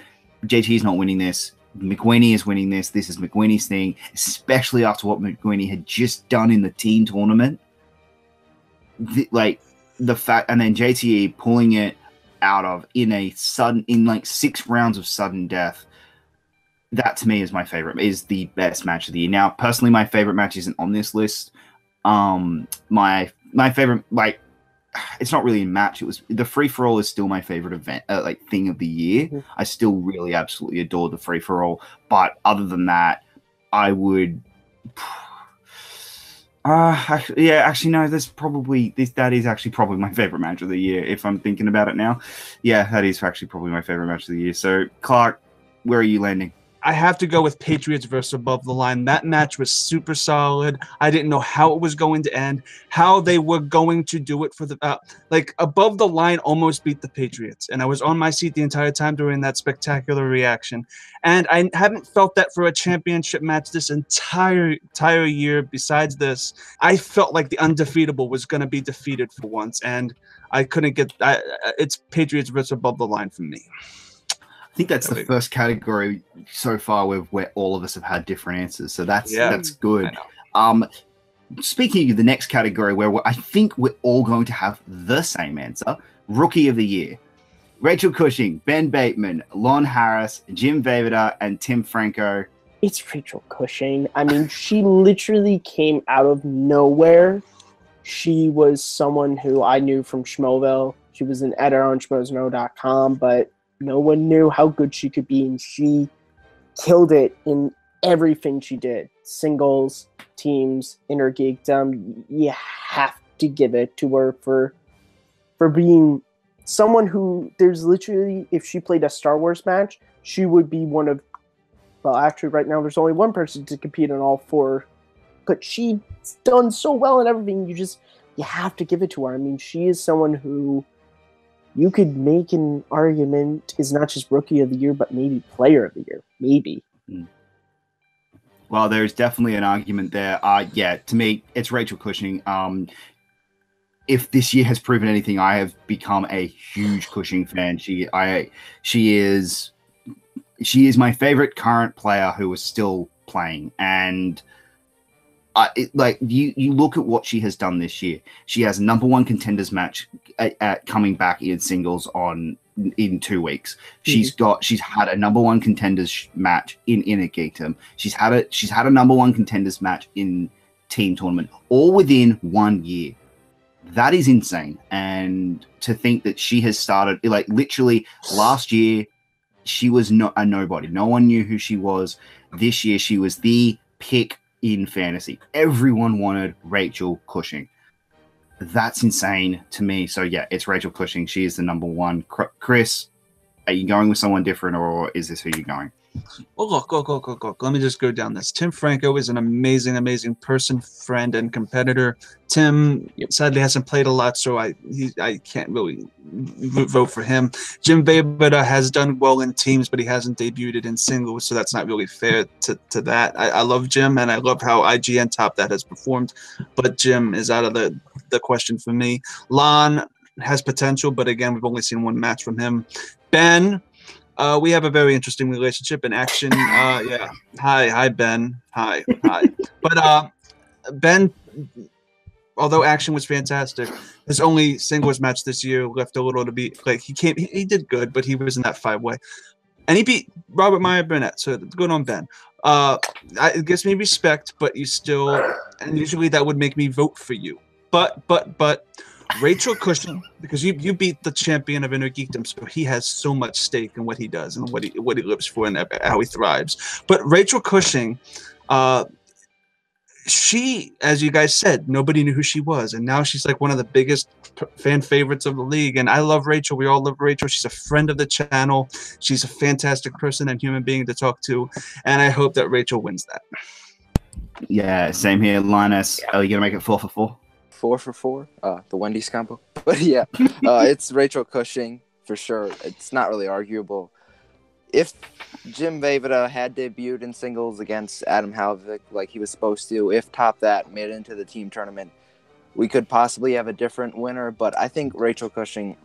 JTE's not winning this. McWeenie is winning this. This is McWeenie's thing, especially after what McWeenie had just done in the team tournament. The fact, and then JTE pulling it out of in 6 rounds of sudden death. That to me is my favorite, is the best match of the year. Now, personally, my favorite match isn't on this list. My favorite, like, it's not really a match. It was the free for all is still my favorite event, thing of the year. Mm-hmm. I still really absolutely adore the free for all. But other than that, I would. Actually, no. That is actually probably my favorite match of the year. If I'm thinking about it now, yeah, that is actually probably my favorite match of the year. So, Clark, where are you landing? I have to go with Patriots versus Above the Line. That match was super solid. I didn't know how it was going to end, how they were going to do it for the Above the Line almost beat the Patriots, and I was on my seat the entire time during that spectacular reaction. And I haven't felt that for a championship match this entire year. Besides this, I felt like the undefeatable was going to be defeated for once, and I couldn't get. It's Patriots versus Above the Line for me. I think that's the first category so far where all of us have had different answers. So that's good. Speaking of the next category where I think we're all going to have the same answer, Rookie of the Year. Rachel Cushing, Ben Bateman, Lon Harris, Jim Vavida, and Tim Franco. It's Rachel Cushing. I mean, she literally came out of nowhere. She was someone who I knew from Schmoeville. She was an editor on schmoedown.com, but no one knew how good she could be, and she killed it in everything she did. Singles, teams, inner geekdom. You have to give it to her for being someone who, there's literally, if she played a Star Wars match, she would be one of, well, actually right now there's only one person to compete in all 4, but she's done so well in everything. You have to give it to her. I mean, she is someone who you could make an argument is not just Rookie of the Year, but maybe Player of the Year. Maybe. Well, there's definitely an argument there. To me, it's Rachel Cushing. If this year has proven anything, I have become a huge Cushing fan. She is my favorite current player who is still playing, and you look at what she has done this year. She has a #1 contenders match coming back in singles in 2 weeks. Mm-hmm. She's had a #1 contenders match in Inner Geekdom. She's had a #1 contenders match in team tournament, all within 1 year. That is insane. And to think that she has started literally last year, she was a nobody. No one knew who she was. This year, she was the pick in fantasy. Everyone wanted Rachel Cushing. That's insane to me. So yeah, it's Rachel Cushing. She is the #1. Chris, are you going with someone different, or is this who you're going? Oh, look. Let me just go down this. Tim Franco is an amazing, amazing person, friend, and competitor. Tim sadly hasn't played a lot, so I can't really vote for him. Jim Vejvoda has done well in teams, but he hasn't debuted in singles, so that's not really fair to that. I love Jim, and I love how IGN Top That has performed, but Jim is out of the question for me. Lon has potential, but again, we've only seen one match from him. Ben, we have a very interesting relationship in action. Yeah. Hi, Ben. Hi. But Ben, although action was fantastic, his only singles match this year left a little to be like he did good, but he was in that 5-way. And he beat Robert Meyer Burnett, so good on Ben. It gives me respect, but you still, and usually that would make me vote for you. But Rachel Cushing, because you beat the champion of Inner Geekdom, so he has so much stake in what he does and what he lives for and how he thrives. But Rachel Cushing, she, as you guys said, nobody knew who she was, and now she's like one of the biggest fan favorites of the league. And I love Rachel. We all love Rachel. She's a friend of the channel. She's a fantastic person and human being to talk to, and I hope that Rachel wins that. Yeah, same here, Linus. Are you gonna make it 4 for 4? 4 for 4, the Wendy's combo. But yeah, it's Rachel Cushing for sure. It's not really arguable. If Jim Vejvoda had debuted in singles against Adam Halvik like he was supposed to, if Top That made it into the team tournament, we could possibly have a different winner. But I think Rachel Cushing,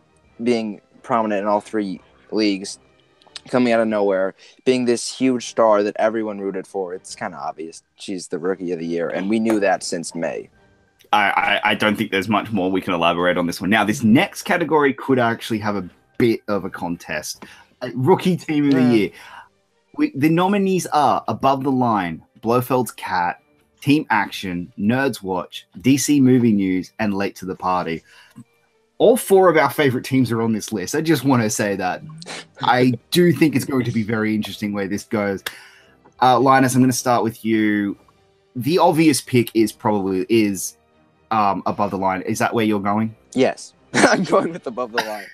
being prominent in all 3 leagues, coming out of nowhere, being this huge star that everyone rooted for, it's kind of obvious she's the Rookie of the Year, and we knew that since May. I don't think there's much more we can elaborate on this one. Now, this next category could actually have a bit of a contest. Rookie Team of the Year. The nominees are Above the Line, Blofeld's Cat, Team Action, Nerds Watch, DC Movie News, and Late to the Party. All 4 of our favorite teams are on this list. I just want to say that. I do think it's going to be very interesting where this goes. Linus, I'm going to start with you. The obvious pick is Above the Line. Is that where you're going? Yes. I'm going with Above the Line.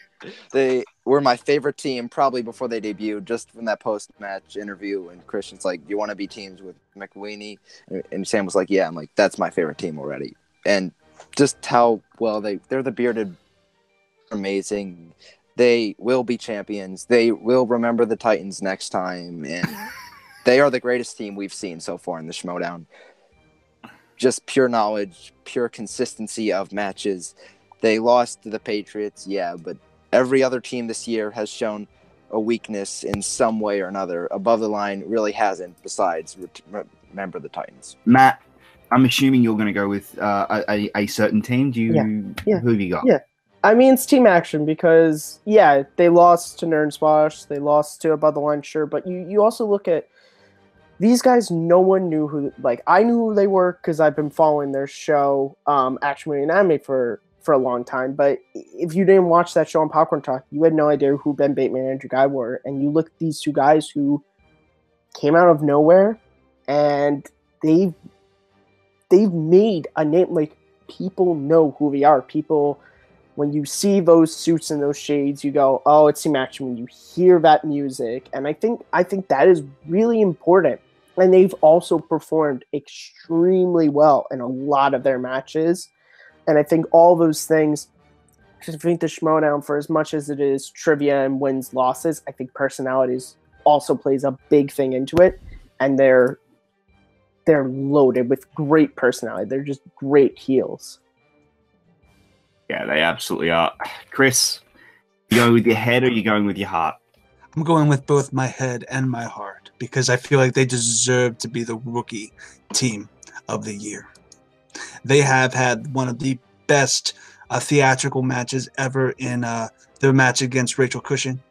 They were my favorite team probably before they debuted, just from that post-match interview. And Christian's like, "You want to be teams with McWeeny?" And Sam was like, "Yeah." I'm like, "That's my favorite team already." And just how well they're the bearded, amazing. They will be champions. They will remember the Titans next time. And they are the greatest team we've seen so far in the Schmoedown. Just pure knowledge, pure consistency of matches. They lost to the Patriots, yeah, but every other team this year has shown a weakness in some way or another. Above the Line really hasn't, besides remember the Titans. Matt, I'm assuming you're going to go with a certain team. Who have you got? Yeah. I mean, it's Team Action because, yeah, they lost to Nerds Watch, they lost to Above the Line, sure, but you also look at these guys, no one knew who, like, I knew who they were because I've been following their show, Action Movie and Anime, for a long time. But if you didn't watch that show on Popcorn Talk, you had no idea who Ben Bateman and Andrew Guy were. And you look at these 2 guys who came out of nowhere, and they've made a name. Like, people know who they are. People, when you see those suits and those shades, you go, "Oh, it's Team Action." When you hear that music, and I think that is really important. And they've also performed extremely well in a lot of their matches. And I think all those things, I think the Schmoedown, for as much as it is trivia and wins, losses, I think personalities also plays a big thing into it. And they're loaded with great personality. They're just great heels. Yeah, they absolutely are. Chris, you going with your head or you going with your heart? I'm going with both my head and my heart because I feel like they deserve to be the Rookie Team of the Year. They have had one of the best theatrical matches ever in their match against Rachel Cushing.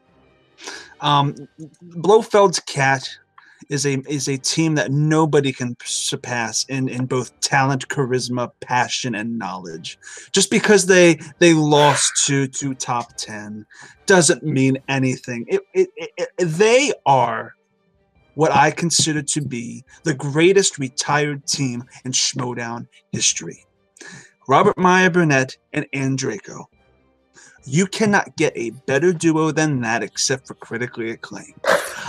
Blofeld's Cat is a team that nobody can surpass in both talent, charisma, passion, and knowledge. Just because they lost to top 10 doesn't mean anything. They are what I consider to be the greatest retired team in Schmoedown history. Robert Meyer Burnett and Ann Draco. You cannot get a better duo than that except for critically acclaimed.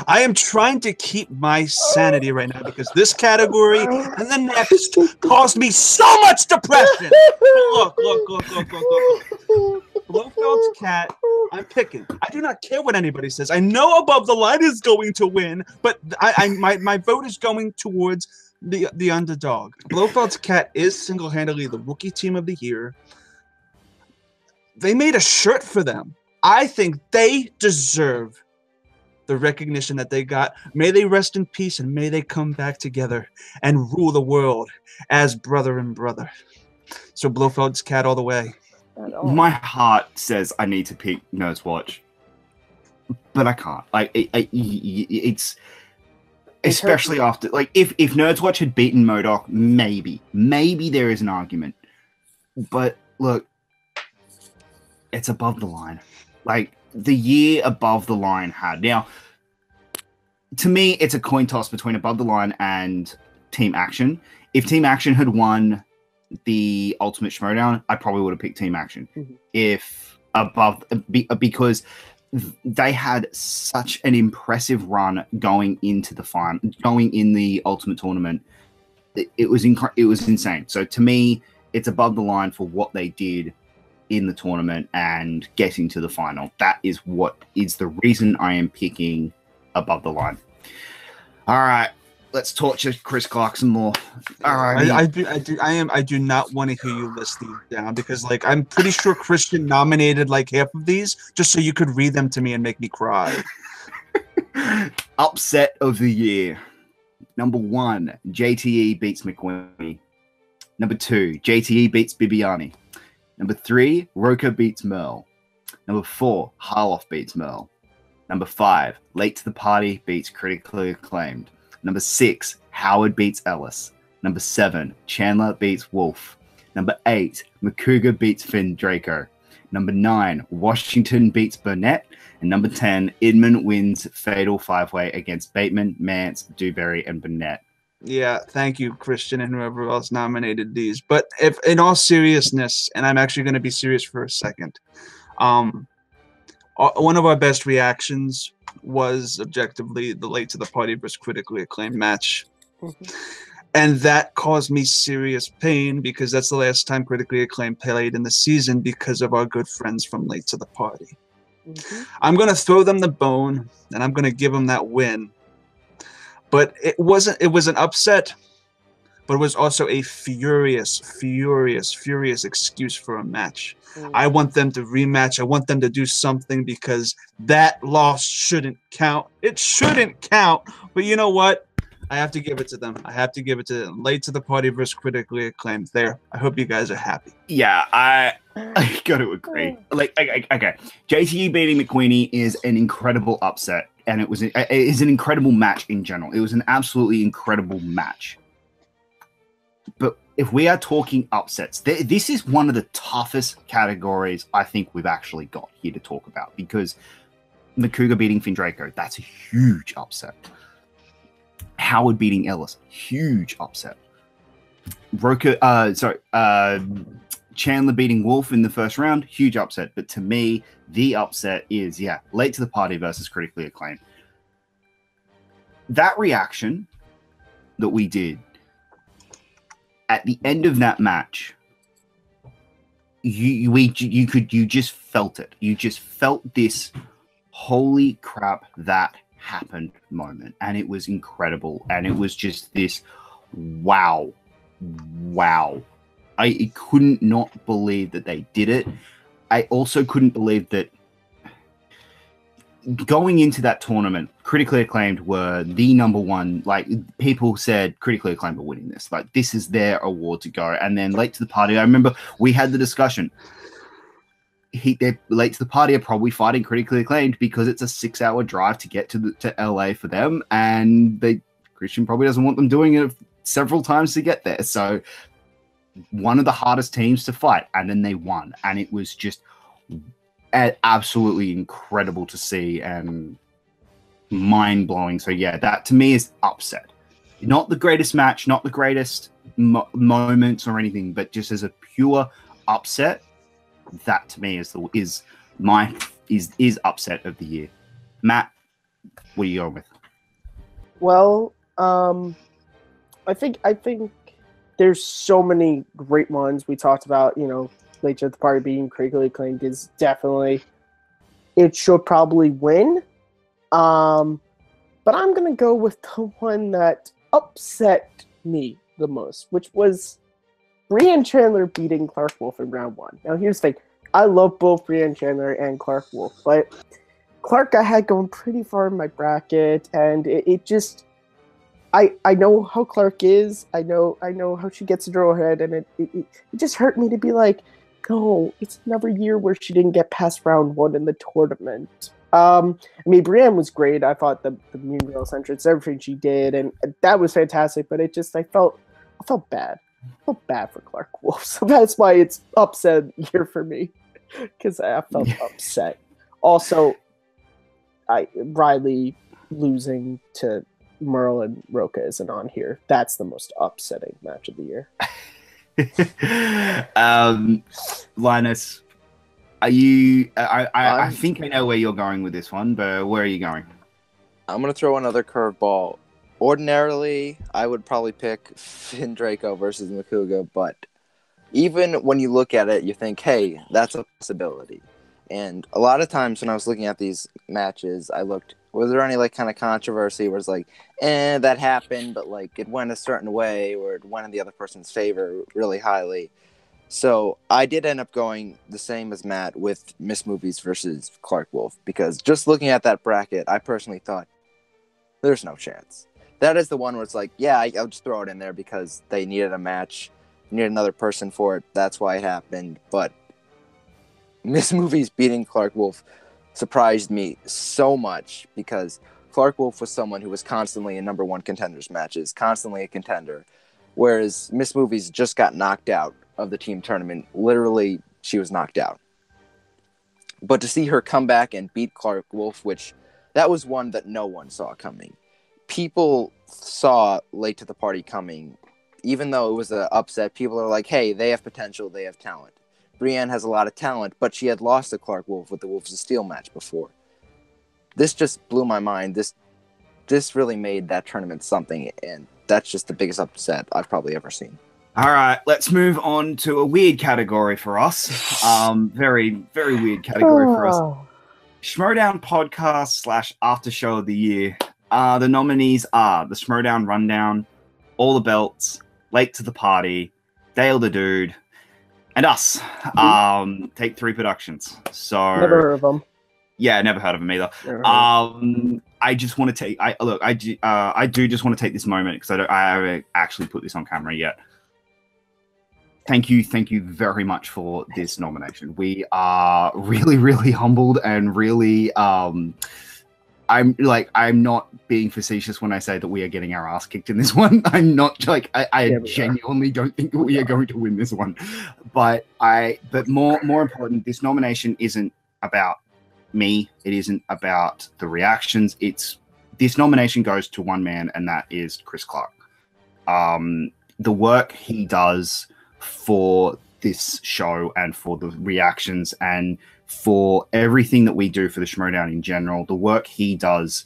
I am trying to keep my sanity right now because this category and the next caused me so much depression. Look. Blofeld's cat, I'm picking. I do not care what anybody says. I know Above the Line is going to win, but my vote is going towards the underdog. Blofeld's cat is single-handedly the rookie team of the year. They made a shirt for them. I think they deserve the recognition that they got. May they rest in peace and may they come back together and rule the world as brother and brother. So Blofeld's cat all the way. My heart says I need to pick Nerds Watch, but I can't. Like it's especially after if Nerds Watch had beaten MODOK, maybe there is an argument. But look, it's Above the Line. Like the year Above the Line had. Now, to me, it's a coin toss between Above the Line and Team Action. If Team Action had won the Ultimate Schmoedown, I probably would have picked Team Action. Because they had such an impressive run going into the final, going in the Ultimate Tournament. It was insane. So to me, it's Above the Line for what they did in the tournament and getting to the final. That is what is the reason I am picking Above the Line. All right, let's torture Chris Clark some more. All right, I do not want to hear you list these down because I'm pretty sure Christian nominated half of these just so you could read them to me and make me cry. Upset of the year. Number 1, JTE beats McQueen. Number 2, JTE beats Bibiani. Number 3, Roka beats Merle. Number 4, Harloff beats Merle. Number 5, Late to the Party beats Critically Acclaimed. Number 6, Howard beats Ellis. Number 7, Chandler beats Wolf. Number 8, Makuga beats Finn Draco. Number 9, Washington beats Burnett. And number 10, Idman wins Fatal 5-Way against Bateman, Mance, Dewberry, and Burnett. Yeah, thank you, Christian, and whoever else nominated these. But if, in all seriousness, and I'm actually going to be serious for a second, one of our best reactions was objectively the Late to the Party versus Critically Acclaimed match. And that caused me serious pain because that's the last time Critically Acclaimed played in the season because of our good friends from Late to the Party. I'm going to throw them the bone, and I'm going to give them that win. But it was an upset, but it was also a furious excuse for a match. I want them to rematch. I want them to do something because that loss shouldn't count. It shouldn't count. But you know what? I have to give it to them. I have to give it to them. Late to the Party versus Critically Acclaimed. There. I hope you guys are happy. Yeah, I got to agree. Okay, JTE beating McQueenie is an incredible upset. And it is an incredible match in general. It was an absolutely incredible match. But if we are talking upsets, this is one of the toughest categories I think we've actually got here to talk about because Makuga beating Finn Draco, that's a huge upset. Howard beating Ellis, huge upset. Chandler beating Wolf in the first round, huge upset. But to me, the upset is, Late to the Party versus Critically Acclaimed. That reaction that we did at the end of that match, you just felt it. You just felt this holy crap that happened moment. And it was incredible. And it was just this wow. I couldn't not believe that they did it. I also couldn't believe that going into that tournament, Critically Acclaimed were the number one. People said Critically Acclaimed were winning this. This is their award to go. And then Late to the Party, I remember we had the discussion. They're Late to the Party are probably fighting Critically Acclaimed because it's a 6-hour drive to get to LA for them. And Christian probably doesn't want them doing it several times to get there. So one of the hardest teams to fight, and then they won, and it was just absolutely incredible to see and mind-blowing. So that to me is upset. Not the greatest match, not the greatest moments or anything, but just as a pure upset, that to me is upset of the year. Matt, what are you going with? Well, I think there's so many great ones we talked about. Late to the Party being critically acclaimed is definitely, it should probably win. But I'm gonna go with the one that upset me the most, which was Brienne Chandler beating Clark Wolf in round 1. Now here's the thing: I love both Brienne Chandler and Clark Wolf, but Clark I had going pretty far in my bracket, and it just. I know how Clark is. I know how she gets to draw her head, and it just hurt me to be like, no, it's another year where she didn't get past round 1 in the tournament. I mean, Brienne was great. I thought the Mean Girls entrance, everything she did, and that was fantastic. But I felt bad. I felt bad for Clark Wolf, so that's why it's upset year for me, because I felt upset. Also, Riley losing to Merle and Roca isn't on here. That's the most upsetting match of the year. Linus, are you? I think I know where you're going with this one, but where are you going? I'm gonna throw another curveball. Ordinarily, I would probably pick Finn Draco versus Makuga, but even when you look at it, you think, hey, that's a possibility. And a lot of times when I was looking at these matches, I looked, was there any kind of controversy where it's like, that happened, but it went a certain way, or it went in the other person's favor really highly. So I did end up going the same as Matt with Miss Movies versus Clark Wolf, because just looking at that bracket, I personally thought, there's no chance. That is the one where it's like, yeah, I'll just throw it in there because they needed a match, needed another person for it. That's why it happened. But Miss Movies beating Clark Wolf surprised me so much, because Clark Wolf was someone who was constantly in number 1 contenders matches, constantly a contender, whereas Miss Movies just got knocked out of the team tournament. Literally, she was knocked out. But to see her come back and beat Clark Wolf, which that was one that no one saw coming. People saw Late to the Party coming. Even though it was an upset, people are like, hey, they have potential, they have talent. Brienne has a lot of talent, but she had lost to Clark Wolf with the Wolves of Steel match before. This just blew my mind. This really made that tournament something, and that's just the biggest upset I've probably ever seen. All right, let's move on to a weird category for us. Very, very weird category for us. Schmoedown podcast / after show of the year. The nominees are the Schmoedown Rundown, All the Belts, Late to the Party, Dale the Dude, and us. Take 3 Productions. So Never heard of them. Yeah, never heard of them either. I just want to take. I do just want to take this moment, because I haven't actually put this on camera yet. Thank you very much for this nomination. We are really, really humbled, and really, I'm not being facetious when I say that we are getting our ass kicked in this one. I'm not I genuinely don't think that we are going to win this one. But more important, this nomination isn't about me. It isn't about the reactions. This nomination goes to one man, and that is Chris Clark. The work he does for this show, and for the reactions, and for everything that we do for the Schmoedown in general, the work he does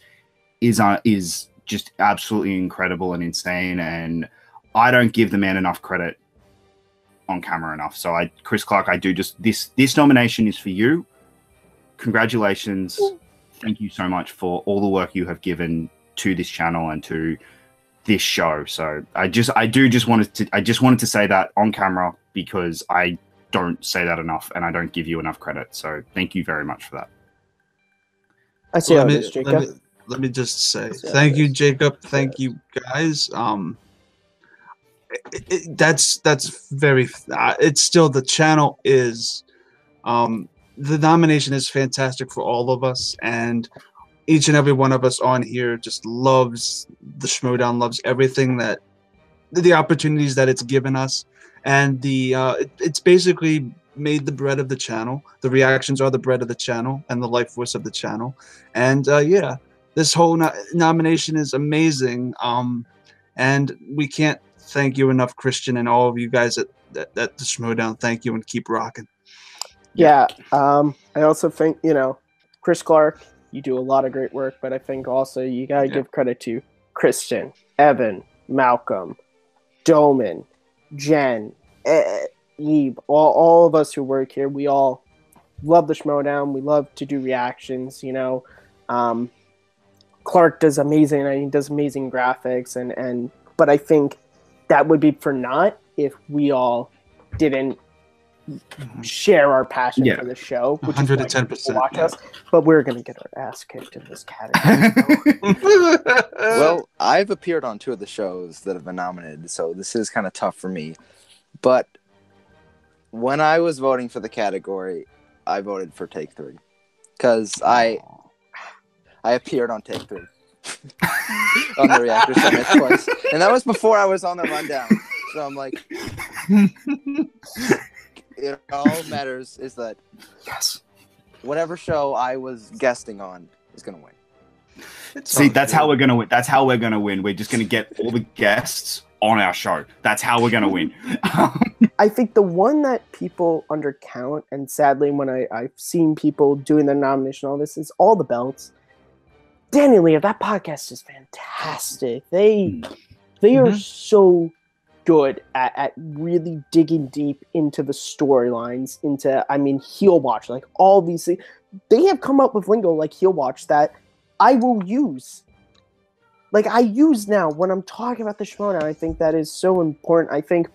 is just absolutely incredible and insane, and I don't give the man enough credit on camera enough. So Chris Clark, this nomination is for you. Congratulations. Thank you so much for all the work you have given to this channel and to this show. So I just wanted to say that on camera, because I don't say that enough, and I don't give you enough credit. So thank you very much for that. I see how it is, Jacob. Let me just say thank you, Jacob. Thank you, guys. That's very. It's still, the channel is. The nomination is fantastic for all of us, and each and every one of us on here just loves the Schmoedown, loves everything that the opportunities that it's given us, and it's basically made the bread of the channel. The reactions are the bread of the channel and the life force of the channel, and yeah, this whole nomination is amazing. And we can't thank you enough, Christian, and all of you guys at the Schmoedown. Thank you, and keep rocking. Yeah, I also think, Chris Clark, You do a lot of great work, but I think also you gotta give credit to Christian, Evan, Malcolm, Doman, Jen, Eve, all of us who work here. We all love the Schmoedown. We love to do reactions. You know, Clark does amazing. He does amazing graphics, but I think that would be for naught if we all didn't share our passion for the show, which 110%. Watch us, but we're gonna get our ass kicked in this category. Well, I've appeared on 2 of the shows that have been nominated, so this is kind of tough for me. But when I was voting for the category, I voted for Take 3 because I appeared on Take 3 on the Reactor Summit twice, and that was before I was on the rundown. So I'm like. It all matters is that whatever show I was guesting on is gonna win. See, that's how we're gonna win. That's how we're gonna win. We're just gonna get all the guests on our show. That's how we're gonna win. I think the one that people undercount, and sadly, when I've seen people doing their nomination, all this is all the belts. Danny Leo, that podcast is fantastic. They are so good at really digging deep into the storylines, heel watch, like all these things. They have come up with lingo like heel watch that I will use. Like I use now when I'm talking about the Schmoedown. I think that is so important. I think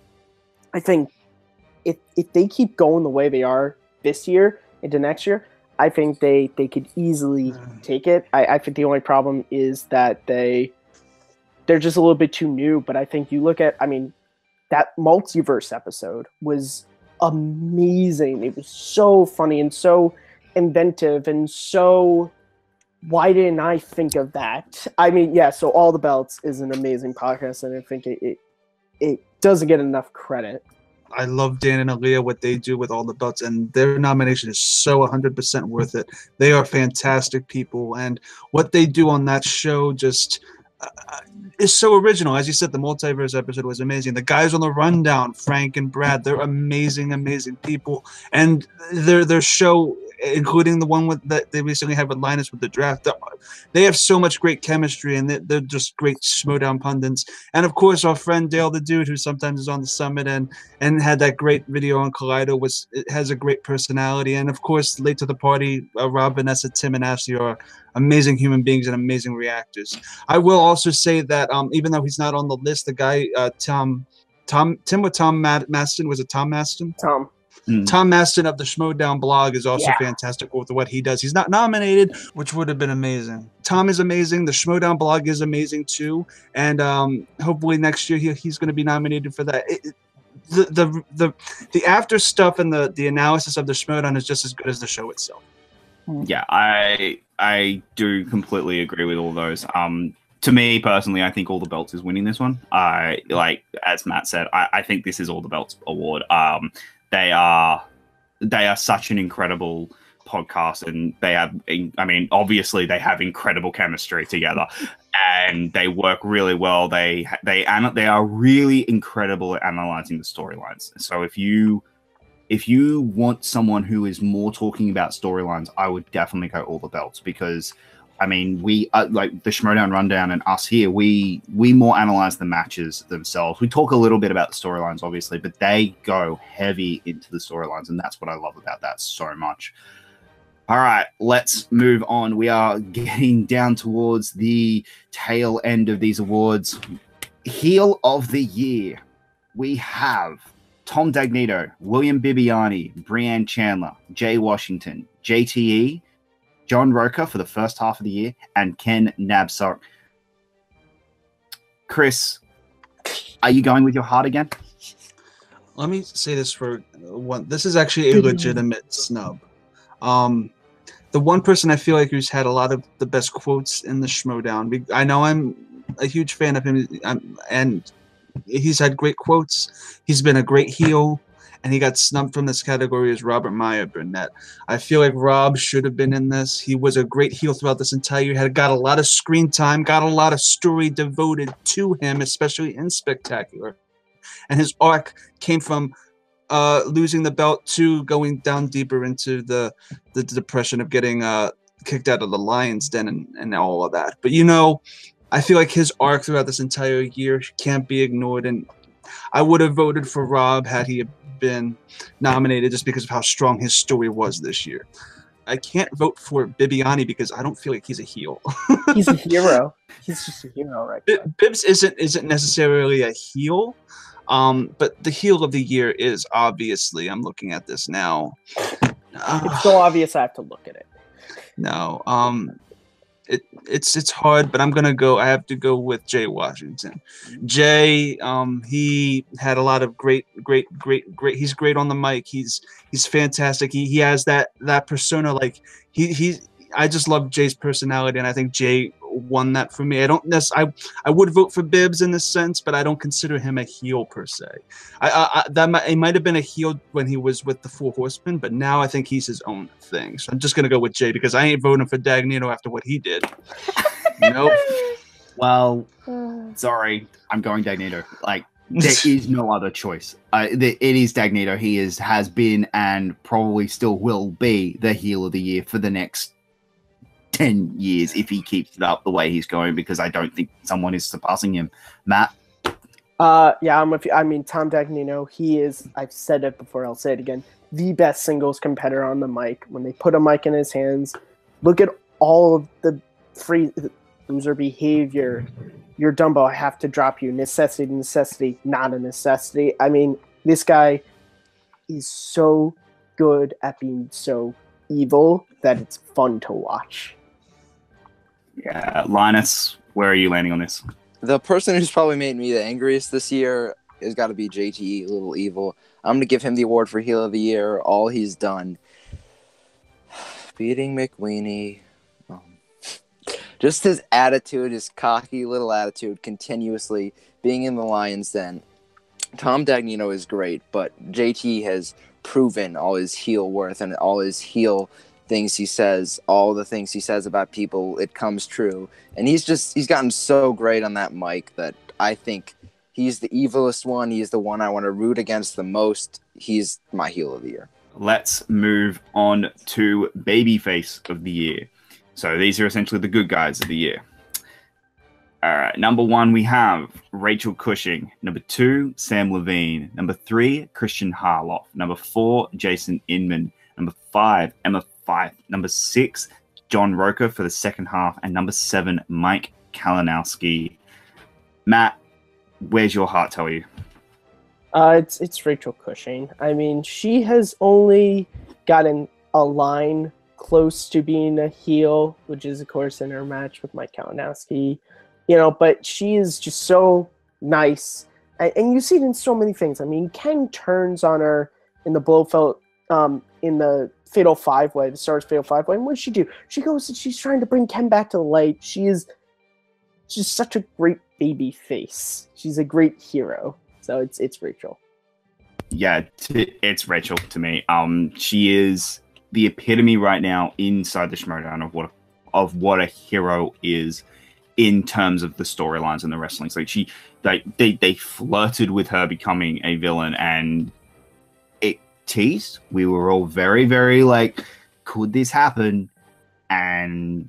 if they keep going the way they are this year into next year, I think they could easily take it. I think the only problem is that they're just a little bit too new, but I think you look at, that multiverse episode was amazing. It was so funny and so inventive and so, why didn't I think of that? So All the Belts is an amazing podcast, and I think it doesn't get enough credit. I love Dan and Aaliyah, what they do with All the Belts, and their nomination is so 100% worth it. They are fantastic people, and what they do on that show just is so original. As you said, the multiverse episode was amazing. The guys on the rundown, Frank and Brad, they're amazing people, and their show, including the one that they recently had with Linus with the draft, they have so much great chemistry, and they're just great Schmoedown pundits. And of course, our friend Dale the Dude, who sometimes is on the summit and had that great video on Kaleido, has a great personality. And of course, late to the party, Rob, Vanessa, Tim, and Ashley are amazing human beings and amazing reactors. I will also say that even though he's not on the list, the guy Tom Maston, was it Tom Maston? Tom Maston of the Schmoedown blog is also fantastic with what he does. He's not nominated, which would have been amazing. Tom is amazing. The Schmoedown blog is amazing too, and hopefully next year he's going to be nominated for that. The after stuff and the analysis of the Schmoedown is just as good as the show itself. Yeah, I do completely agree with all those. To me personally, I think All the Belts is winning this one. As Matt said, I think this is All the Belts award. They are such an incredible podcast, and they have, obviously they have incredible chemistry together, and they work really well. They are really incredible at analyzing the storylines. So if you want someone who is more talking about storylines, I would definitely go All the Belts, because we like the Schmoedown Rundown and us here, we more analyze the matches themselves. We talk a little bit about the storylines, obviously, but they go heavy into the storylines, and that's what I love about that so much. All right, let's move on. We are getting down towards the tail end of these awards. Heel of the Year. We have Tom Dagnito, William Bibiani, Brianne Chandler, Jay Washington, JTE, John Roker for the first half of the year, and Ken Nabsok. Chris, are you going with your heart again? Let me say this for one. This is actually a legitimate snub. The one person I feel like who's had a lot of the best quotes in the Schmoedown. I know I'm a huge fan of him, and he's had great quotes. He's been a great heel, and he got snubbed from this category as Robert Meyer Burnett. I feel like Rob should have been in this. He was a great heel throughout this entire year. Got a lot of screen time, got a lot of story devoted to him, especially in Spectacular. And his arc came from losing the belt to going down deeper into the depression of getting kicked out of the Lions Den and all of that. But, you know, I feel like his arc throughout this entire year can't be ignored. And I would have voted for Rob had he been nominated just because of how strong his story was this year. I can't vote for Bibiani because I don't feel like he's a heel. He's a hero. He's just a hero, right? Bibbs isn't necessarily a heel, but the heel of the year is obviously. I'm looking at this now. It's so obvious I have to look at it. No, it's hard, but I'm gonna go. I have to go with Jay Washington. Jay, he had a lot of great. He's great on the mic. He's fantastic. He has that persona. Like I just love Jay's personality, and I think Jay won that for me. I would vote for Bibbs in this sense, but I don't consider him a heel per se. It might have been a heel when he was with the Four Horsemen, but now I think he's his own thing. So I'm just gonna go with Jay because I ain't voting for Dagnino after what he did. Nope. Well, sorry, I'm going Dagnino. Like, there is no other choice. It is Dagnino. He has been and probably still will be the heel of the year for the next 10 years if he keeps it up the way he's going, because I don't think someone is surpassing him. Matt? Yeah, I'm with you. I mean, Tom Dagnino, he is, I've said it before, I'll say it again, the best singles competitor on the mic. When they put a mic in his hands, look at all of the free loser behavior. You're Dumbo, I have to drop you. Necessity, not a necessity. I mean, this guy is so good at being so evil that it's fun to watch. Yeah, Linus, where are you landing on this? The person who's probably made me the angriest this year has got to be JT, Little Evil. I'm going to give him the award for Heel of the Year. All he's done. Beating McWeenie. Just his attitude, his cocky little attitude, continuously being in the Lions Den. Tom Dagnino is great, but JT has proven all his heel worth and all his heel things he says, all the things he says about people, it comes true. And he's gotten so great on that mic that I think he's the evilest one. He's the one I want to root against the most. He's my heel of the year. Let's move on to Babyface of the year. So these are essentially the good guys of the year. All right, number 1, we have Rachel Cushing. Number 2, Sam Levine. Number 3, Christian Harloff. Number 4, Jason Inman. Number 5, Emma Fyfe. Number 6, John Roker for the second half. And number 7, Mike Kalinowski. Matt, where's your heart tell you? It's Rachel Cushing. I mean, she has only gotten a line close to being a heel, which is, of course, in her match with Mike Kalinowski. You know, but she is just so nice. And you see it in so many things. I mean, Ken turns on her in the Blofeld, in the Fatal 5-Way, the Stars Fatal 5-Way. And what does she do? She goes and she's trying to bring Ken back to the light. She's such a great baby face. She's a great hero. So it's Rachel. Yeah, it's Rachel to me. She is the epitome right now inside the Schmoedown of what a hero is in terms of the storylines and the wrestling. So they flirted with her becoming a villain, and it teased. We were all very, very like, could this happen? And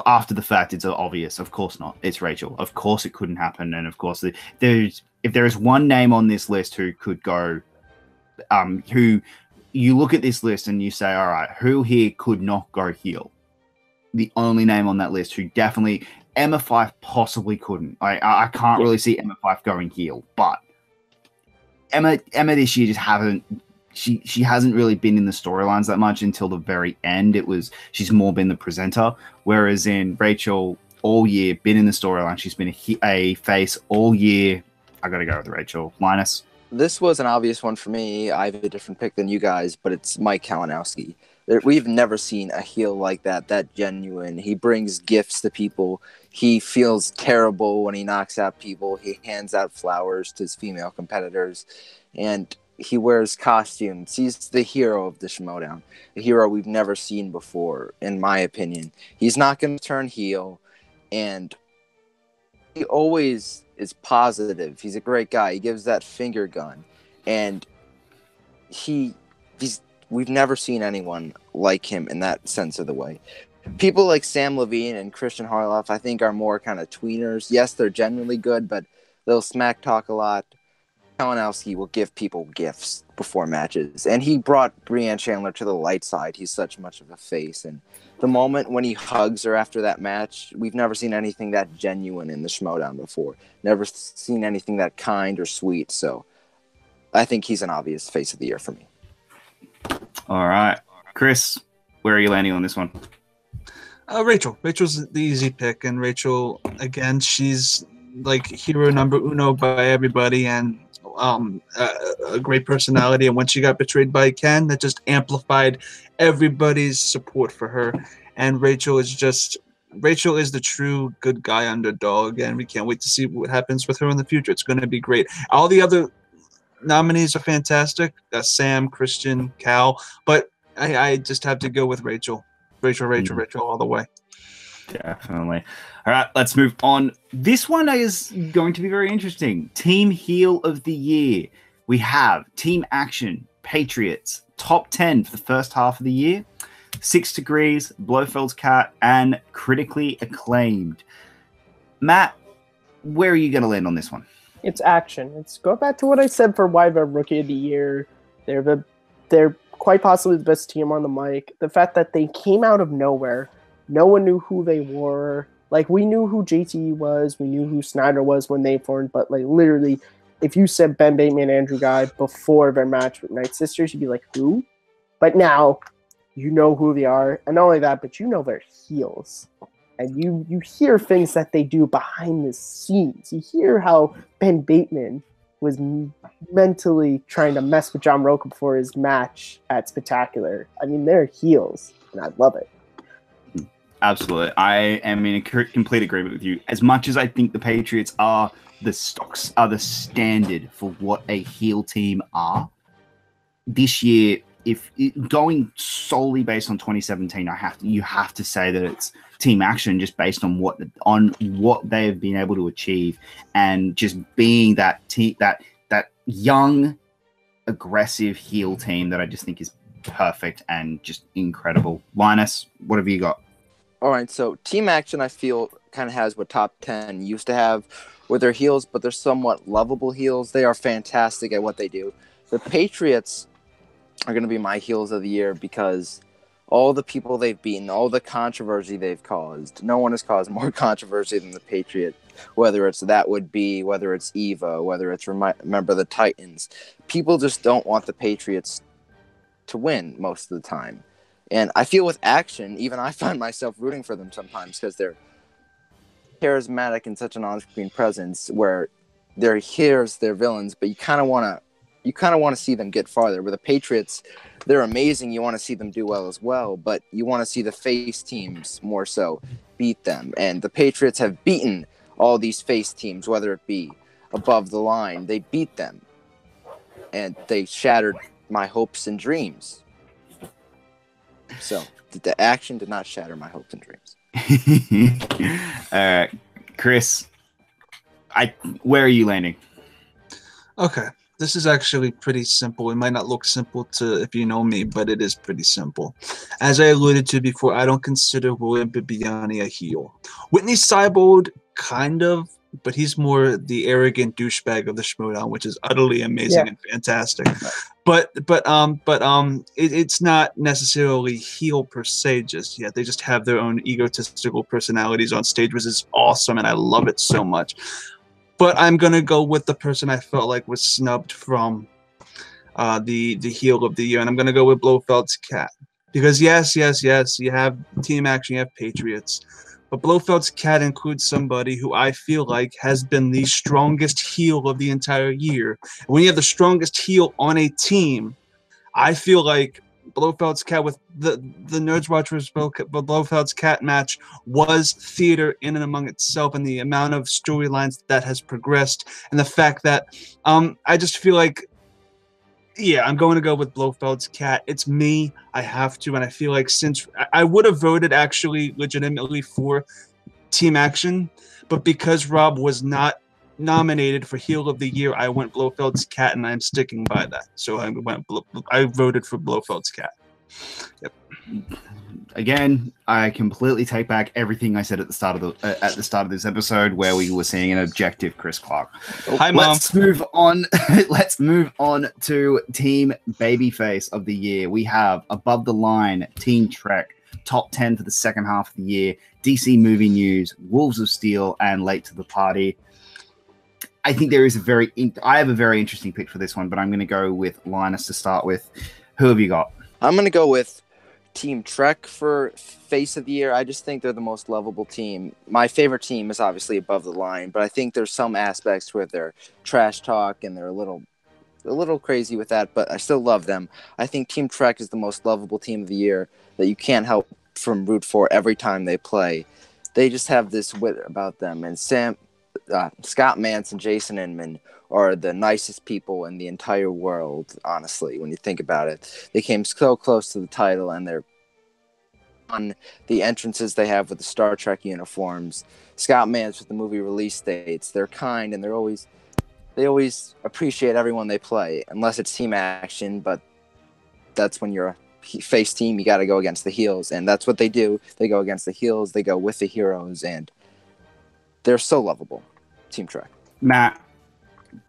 after the fact, it's obvious. Of course not. It's Rachel. Of course it couldn't happen. And of course, if there is one name on this list who could go, who you look at this list and you say, all right, who here could not go heel? The only name on that list who definitely, Emma Fyfe possibly couldn't. I can't really see Emma Fyfe going heel, but Emma this year just she hasn't really been in the storylines that much until the very end. She's more been the presenter, whereas in Rachel all year been in the storyline. She's been a face all year. I gotta go with Rachel. Linus. This was an obvious one for me. I have a different pick than you guys, but it's Mike Kalinowski. We've never seen a heel like that genuine. He brings gifts to people. He feels terrible when he knocks out people. He hands out flowers to his female competitors, and he wears costumes. He's the hero of the Schmoedown, a hero we've never seen before, in my opinion. He's not going to turn heel, and he always is positive. He's a great guy. He gives that finger gun, and he's we've never seen anyone like him in that sense of the way. People like Sam Levine and Christian Harloff, I think, are more kind of tweeners. Yes, they're generally good, but they'll smack talk a lot. Kalinowski will give people gifts before matches, and he brought Breanne Chandler to the light side. He's such much of a face, and the moment when he hugs her after that match, we've never seen anything that genuine in the Schmoedown before. Never seen anything that kind or sweet, so I think he's an obvious face of the year for me. All right. Chris, where are you landing on this one? Rachel. Rachel's the easy pick, and Rachel, again, she's like hero number uno by everybody, and a great personality. And when she got betrayed by Ken, that just amplified everybody's support for her. And Rachel is the true good guy underdog, and we can't wait to see what happens with her in the future. It's going to be great. All the other nominees are fantastic. Sam, Christian, Cal, but I just have to go with Rachel. Rachel all the way. Definitely. All right, let's move on. This one is going to be very interesting. Team Heel of the Year. We have Team Action, Patriots, top 10 for the first half of the year, 6 Degrees, Blofeld's Cat, and Critically Acclaimed. Matt, where are you going to land on this one? It's Action. It's go back to what I said for Wyvern Rookie of the Year. They're quite possibly the best team on the mic. The fact that they came out of nowhere, no one knew who they were. Like, we knew who JTE was, we knew who Snyder was when they formed, but like literally, if you said Ben Bateman, Andrew Guy before their match with Night Sisters, you'd be like, who? But now you know who they are, and not only that, but you know their heels. And you hear things that they do behind the scenes. You hear how Ben Bateman was mentally trying to mess with John Roca before his match at Spectacular. I mean, they're heels, and I love it. Absolutely. I am in complete agreement with you. As much as I think the Patriots are the standard for what a heel team are, this year, if going solely based on 2017, you have to say that it's Team Action, just based on what they have been able to achieve, and just being that young, aggressive heel team that I just think is perfect and just incredible. Linus, what have you got? All right, so Team Action, I feel, kind of has what Top 10 used to have with their heels, but they're somewhat lovable heels. They are fantastic at what they do. The Patriots are going to be my heels of the year because all the people they've beaten, all the controversy they've caused, no one has caused more controversy than the Patriot, whether it's whether it's Eva, whether it's Remember the Titans. People just don't want the Patriots to win most of the time. And I feel with Action, even I find myself rooting for them sometimes because they're charismatic and such an on-screen presence where they're heroes, they're villains, but you kind of want to see them get farther. With the Patriots, they're amazing. You want to see them do well as well, but you want to see the face teams more so beat them. And the Patriots have beaten all these face teams, whether it be above the line. They beat them, and they shattered my hopes and dreams. So the Action did not shatter my hopes and dreams. Chris, where are you landing? Okay, this is actually pretty simple. It might not look simple to if you know me, but it is pretty simple. As I alluded to before, I don't consider William Bibiani a heel. Whitney Seibold, kind of, but he's more the arrogant douchebag of the Schmoedown, which is utterly amazing and fantastic. But it's not necessarily heel per se just yet. They just have their own egotistical personalities on stage, which is awesome, and I love it so much. But I'm gonna go with the person I felt like was snubbed from the heel of the year, and I'm gonna go with Blofeld's Cat. Because yes, you have Team Action, you have Patriots, but Blofeld's Cat includes somebody who I feel like has been the strongest heel of the entire year. When you have the strongest heel on a team, I feel like Blofeld's Cat with the Nerds Watchers Blofeld's Cat match was theater in and among itself, and the amount of storylines that has progressed, and the fact that I just feel like, yeah, I'm going to go with Blofeld's Cat. It's me. I have to, and I feel like since I would have voted actually legitimately for Team Action, but because Rob was not nominated for Heel of the Year, I went Blofeld's Cat, and I'm sticking by that. So I voted for Blofeld's Cat. Yep. Again, I completely take back everything I said at the start of this episode, where we were seeing an objective Chris Clark. Hi, Mom. Let's move on. Let's move on to Team Babyface of the Year. We have Above the Line, Team Trek, Top 10 for the second half of the year, DC Movie News, Wolves of Steel, and Late to the Party. I think there is I have a very interesting pick for this one, but I'm going to go with Linus to start with. Who have you got? I'm going to go with Team Trek for Face of the Year. I just think they're the most lovable team. My favorite team is obviously Above the Line, but I think there's some aspects where they're trash talk and they're a little crazy with that, but I still love them. I think Team Trek is the most lovable team of the year that you can't help from root for every time they play. They just have this wit about them, and Scott Mance and Jason Inman are the nicest people in the entire world, honestly, when you think about it. They came so close to the title, and they're on the entrances they have with the Star Trek uniforms. Scott Mance with the movie release dates. They're kind, and they always appreciate everyone they play, unless it's team action, but that's when you're a face team, you got to go against the heels, and that's what they do. They go against the heels, they go with the heroes, and they're so lovable. Team Trek. Matt,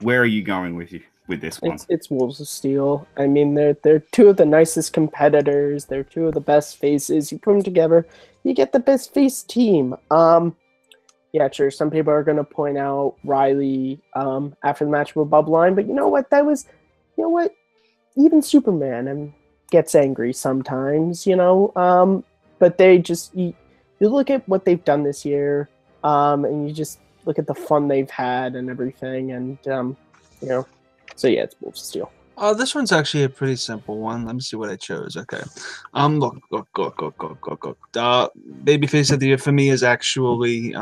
where are you going with this one? It's Wolves of Steel. I mean, they're two of the nicest competitors. They're two of the best faces. You put them together, you get the best face team. Yeah, sure. Some people are going to point out Riley after the match with Above the Line, but you know what? Even Superman gets angry sometimes, but they just you look at what they've done this year, and you just look at the fun they've had and everything, and so yeah, it's Wolves of Steel. This one's actually a pretty simple one. Let me see what I chose. Okay. Look. Babyface of the Year for me is actually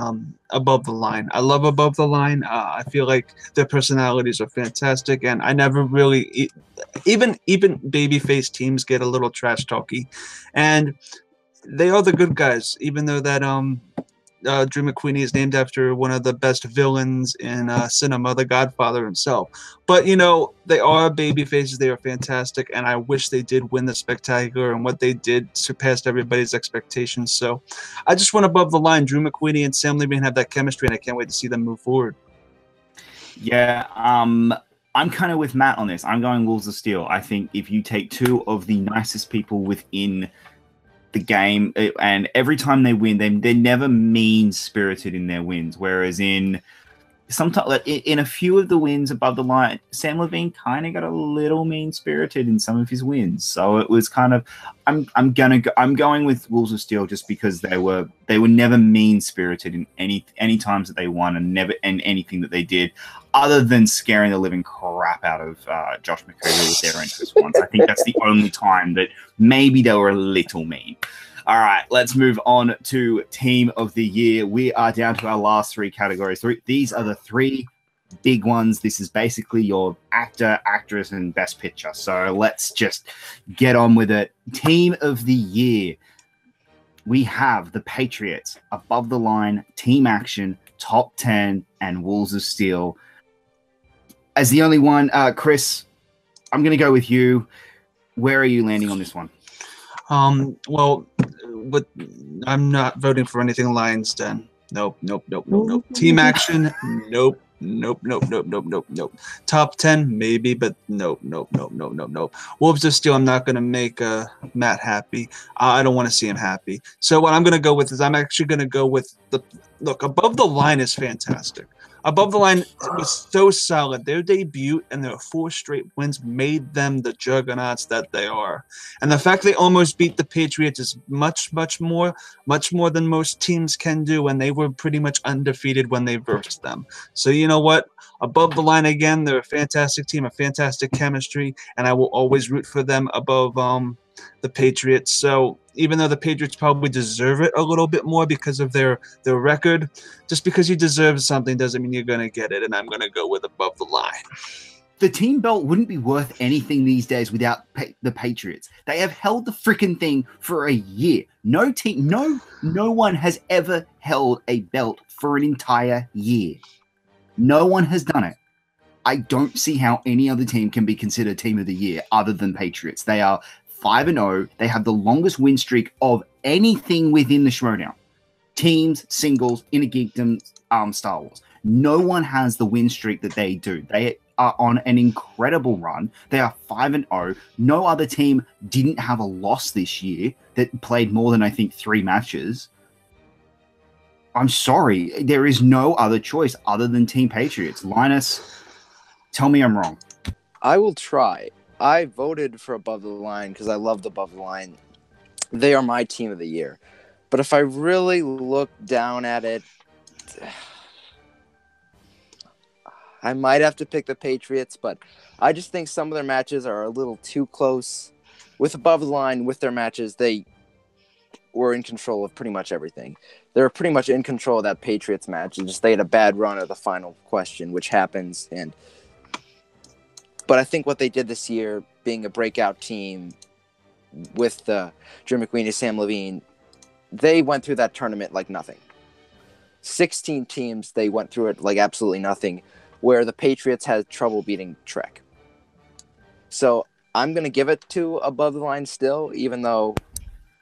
Above the Line. I love Above the Line. I feel like their personalities are fantastic, and I never really even babyface teams get a little trash talky, and they are the good guys. Even though that Drew McQueen is named after one of the best villains in cinema, the Godfather himself. But, they are baby faces. They are fantastic, and I wish they did win the Spectacular, and what they did surpassed everybody's expectations. So I just went Above the Line. Drew McQueen and Sam Levine have that chemistry, and I can't wait to see them move forward. Yeah, I'm kind of with Matt on this. I'm going Wolves of Steel. I think if you take two of the nicest people within the game, and every time they win, they're never mean-spirited in their wins, whereas in a few of the wins Above the Line, Sam Levine kind of got a little mean-spirited in some of his wins. So it was kind of I'm going with Wolves of Steel just because they were never mean-spirited in any times that they won, and never in anything that they did, other than scaring the living crap out of Josh McCready with their entrance once. I think that's the only time that maybe they were a little mean. All right, let's move on to Team of the Year. We are down to our last three categories. These are the three big ones. This is basically your actor, actress, and best picture. So let's just get on with it. Team of the Year. We have The Patriots, Above the Line, Team Action, Top 10, and Wolves of Steel. As the only one, Chris, I'm going to go with you. Where are you landing on this one? Well, I'm not voting for anything Lions Den. Nope. Team Action, nope. Top 10, maybe, but nope. Wolves of Steel, I'm not going to make Matt happy. I don't want to see him happy. So what I'm going to go with is I'm actually going to go with Above the Line is fantastic. Above the Line was so solid. Their debut and their 4 straight wins made them the juggernauts that they are. And the fact they almost beat the Patriots is much more than most teams can do, and they were pretty much undefeated when they versed them. So you know what? Above the Line again, they're a fantastic team, a fantastic chemistry, and I will always root for them above the Patriots. So even though the Patriots probably deserve it a little bit more because of their record, just because you deserve something doesn't mean you're going to get it, and I'm going to go with Above the Line. The team belt wouldn't be worth anything these days without the Patriots. They have held the freaking thing for a year. No one has ever held a belt for an entire year. No one has done it. I don't see how any other team can be considered team of the year other than Patriots. They are 5-0. They have the longest win streak of anything within the Schmoedown. Teams, singles, Inner Geekdom, Star Wars. No one has the win streak that they do. They are on an incredible run. They are 5-0. No other team didn't have a loss this year that played more than, I think, 3 matches. I'm sorry. There is no other choice other than Team Patriots. Linus, tell me I'm wrong. I will try. I voted for Above the Line because I loved Above the Line. They are my team of the year. But if I really look down at it, I might have to pick the Patriots, but I just think some of their matches are a little too close. With Above the Line, with their matches, they were in control of pretty much everything. They were pretty much in control of that Patriots match. Just they had a bad run of the final question, which happens. But I think what they did this year, being a breakout team with Drew McQueen and Sam Levine, they went through that tournament like nothing. 16 teams, they went through it like absolutely nothing, where the Patriots had trouble beating Trek. So I'm going to give it to Above the Line still, even though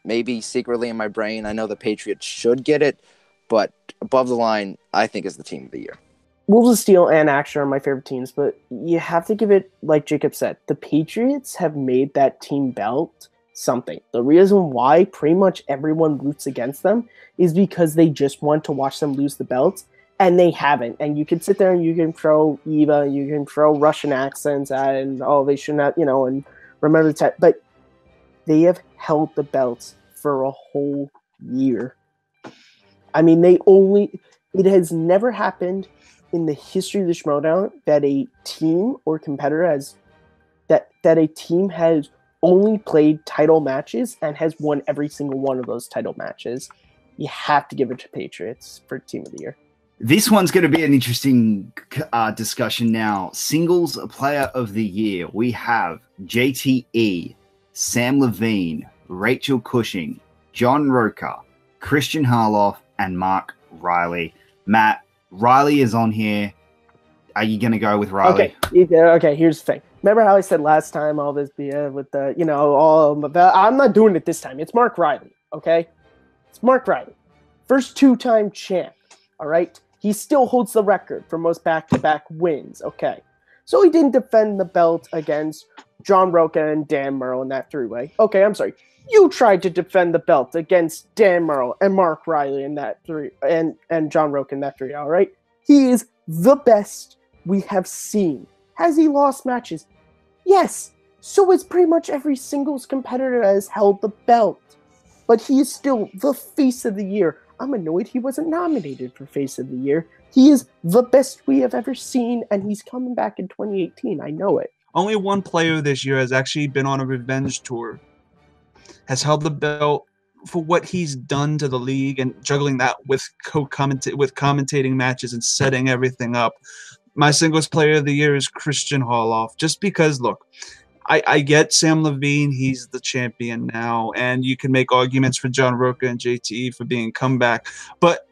maybe secretly in my brain I know the Patriots should get it, but Above the Line, I think, is the team of the year. Wolves of Steel and Action are my favorite teams, but you have to give it, like Jacob said, the Patriots have made that team belt something. The reason why pretty much everyone roots against them is because they just want to watch them lose the belts, and they haven't. And you can sit there and you can throw Eva, you can throw Russian accents at it, and they shouldn't have, and remember the time. But they have held the belts for a whole year. I mean, it has never happened in the history of the Schmoedown that a team or competitor that a team has only played title matches and has won every single one of those title matches. You have to give it to Patriots for Team of the Year. This one's going to be an interesting discussion now. Singles Player of the Year. We have JTE, Sam Levine, Rachel Cushing, John Roker, Christian Harloff, and Mark Riley. Matt, Riley is on here. Are you going to go with Riley? Okay, here's the thing. Remember how I said last time all this BS with the, I'm not doing it this time. It's Mark Riley, okay? It's Mark Riley. First 2-time champ, all right? He still holds the record for most back-to-back wins, okay? So he didn't defend the belt against John Roca and Dan Murrow in that 3-way. Okay, I'm sorry. You tried to defend the belt against Dan Murrow and Mark Riley in that 3 and John Roca in that 3, all right? He is the best we have seen. Has he lost matches? Yes. So is pretty much every singles competitor that has held the belt. But he is still the face of the year. I'm annoyed he wasn't nominated for face of the year. He is the best we have ever seen, and he's coming back in 2018. I know it. Only one player this year has actually been on a revenge tour, has held the belt for what he's done to the league and juggling that with commentating matches and setting everything up. My singles player of the year is Christian Harloff, just because, look, I get Sam Levine, he's the champion now, and you can make arguments for John Roca and JTE for being comeback. But,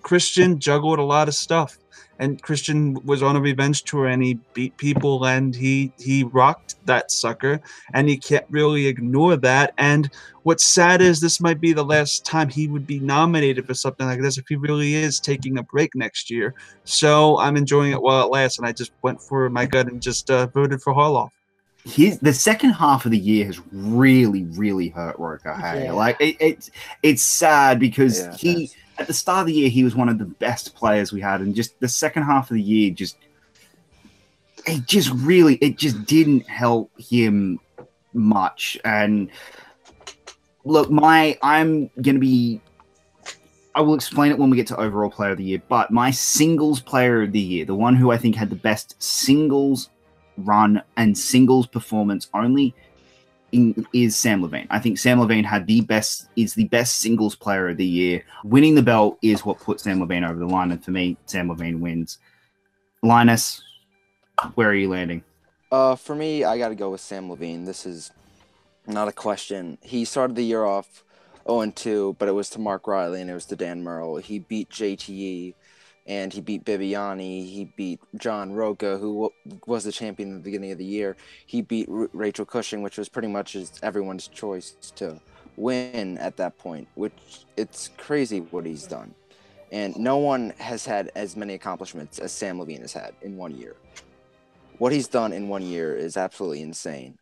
Christian juggled a lot of stuff. And Christian was on a revenge tour, and he beat people, and he rocked that sucker, and you can't really ignore that. And what's sad is this might be the last time he would be nominated for something like this if he really is taking a break next year. So I'm enjoying it while it lasts, and I just went for my gut and just voted for Harloff. The second half of the year has really, really hurt Roca. Hey, Yeah. Like it's sad because at the start of the year, he was one of the best players we had, and just the second half of the year, it just didn't help him much. And look, I will explain it when we get to overall player of the year, but my singles player of the year, the one who I think had the best singles run and singles performance only, is Sam Levine. I think Sam Levine is the best singles player of the year. Winning the belt is what put Sam Levine over the line, and for me, Sam Levine wins. Linus, where are you landing? For me, I got to go with Sam Levine. This is not a question. He started the year off 0-2, but it was to Mark Riley and it was to Dan Murrow. He beat JTE and he beat Bibiani. He beat John Roca, who was the champion at the beginning of the year. He beat Rachel Cushing, which was pretty much everyone's choice to win at that point, which it's crazy what he's done. And no one has had as many accomplishments as Sam Levine has had in 1 year. What he's done in 1 year is absolutely insane.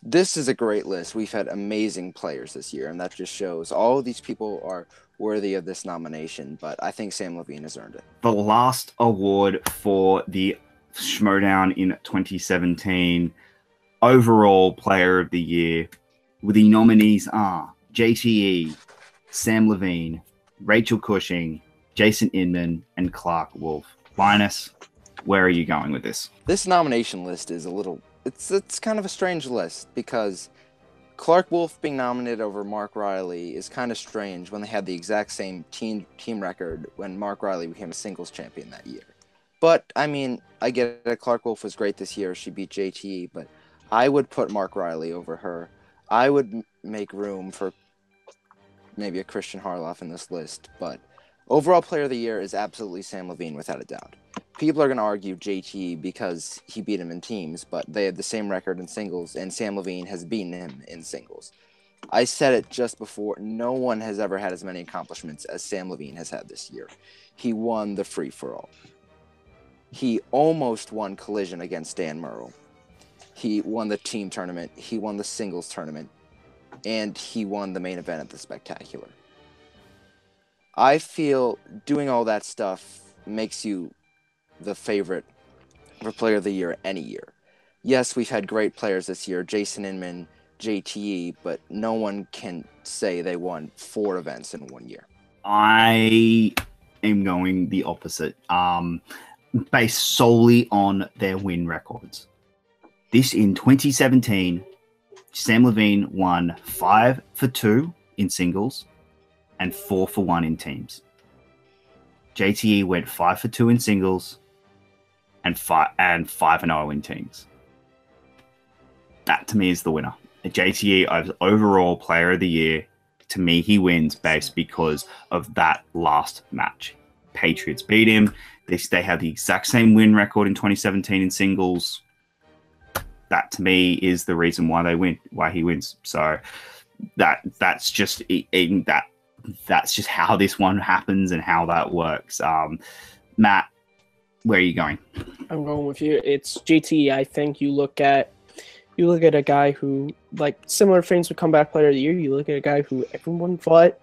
This is a great list. We've had amazing players this year, and that just shows all of these people are worthy of this nomination, but I think Sam Levine has earned it. The last award for the Schmoedown in 2017, overall player of the year, the nominees are JTE, Sam Levine, Rachel Cushing, Jason Inman, and Clark Wolf. Linus, where are you going with this? This nomination list is it's kind of a strange list because Clark Wolf being nominated over Mark Riley is kind of strange when they had the exact same team record when Mark Riley became a singles champion that year. But, I mean, I get it. Clark Wolf was great this year. She beat JTE, but I would put Mark Riley over her. I would make room for maybe a Christian Harloff in this list, but overall player of the year is absolutely Sam Levine without a doubt. People are going to argue JTE because he beat him in teams, but they have the same record in singles, and Sam Levine has beaten him in singles. I said it just before, no one has ever had as many accomplishments as Sam Levine has had this year. He won the free-for-all. He almost won Collision against Dan Murrell. He won the team tournament. He won the singles tournament. And he won the main event at the Spectacular. I feel doing all that stuff makes you the favorite for player of the year any year. Yes, we've had great players this year, Jason Inman, JTE, but no one can say they won 4 events in 1 year. I am going the opposite, based solely on their win records. This in 2017, Sam Levine won 5 for 2 in singles and 4 for 1 in teams. JTE went 5 for 2 in singles and 5-0 in teams. That to me is the winner. JTE as overall player of the year, to me he wins based because of that last match. Patriots beat him. They have the exact same win record in 2017 in singles. That to me is the reason why they win, why he wins. So that's just how this one happens and how that works. Matt, where are you going? I'm going with you. It's JT. I think you look at a guy who, like, similar things with comeback player of the year. You look at a guy who everyone thought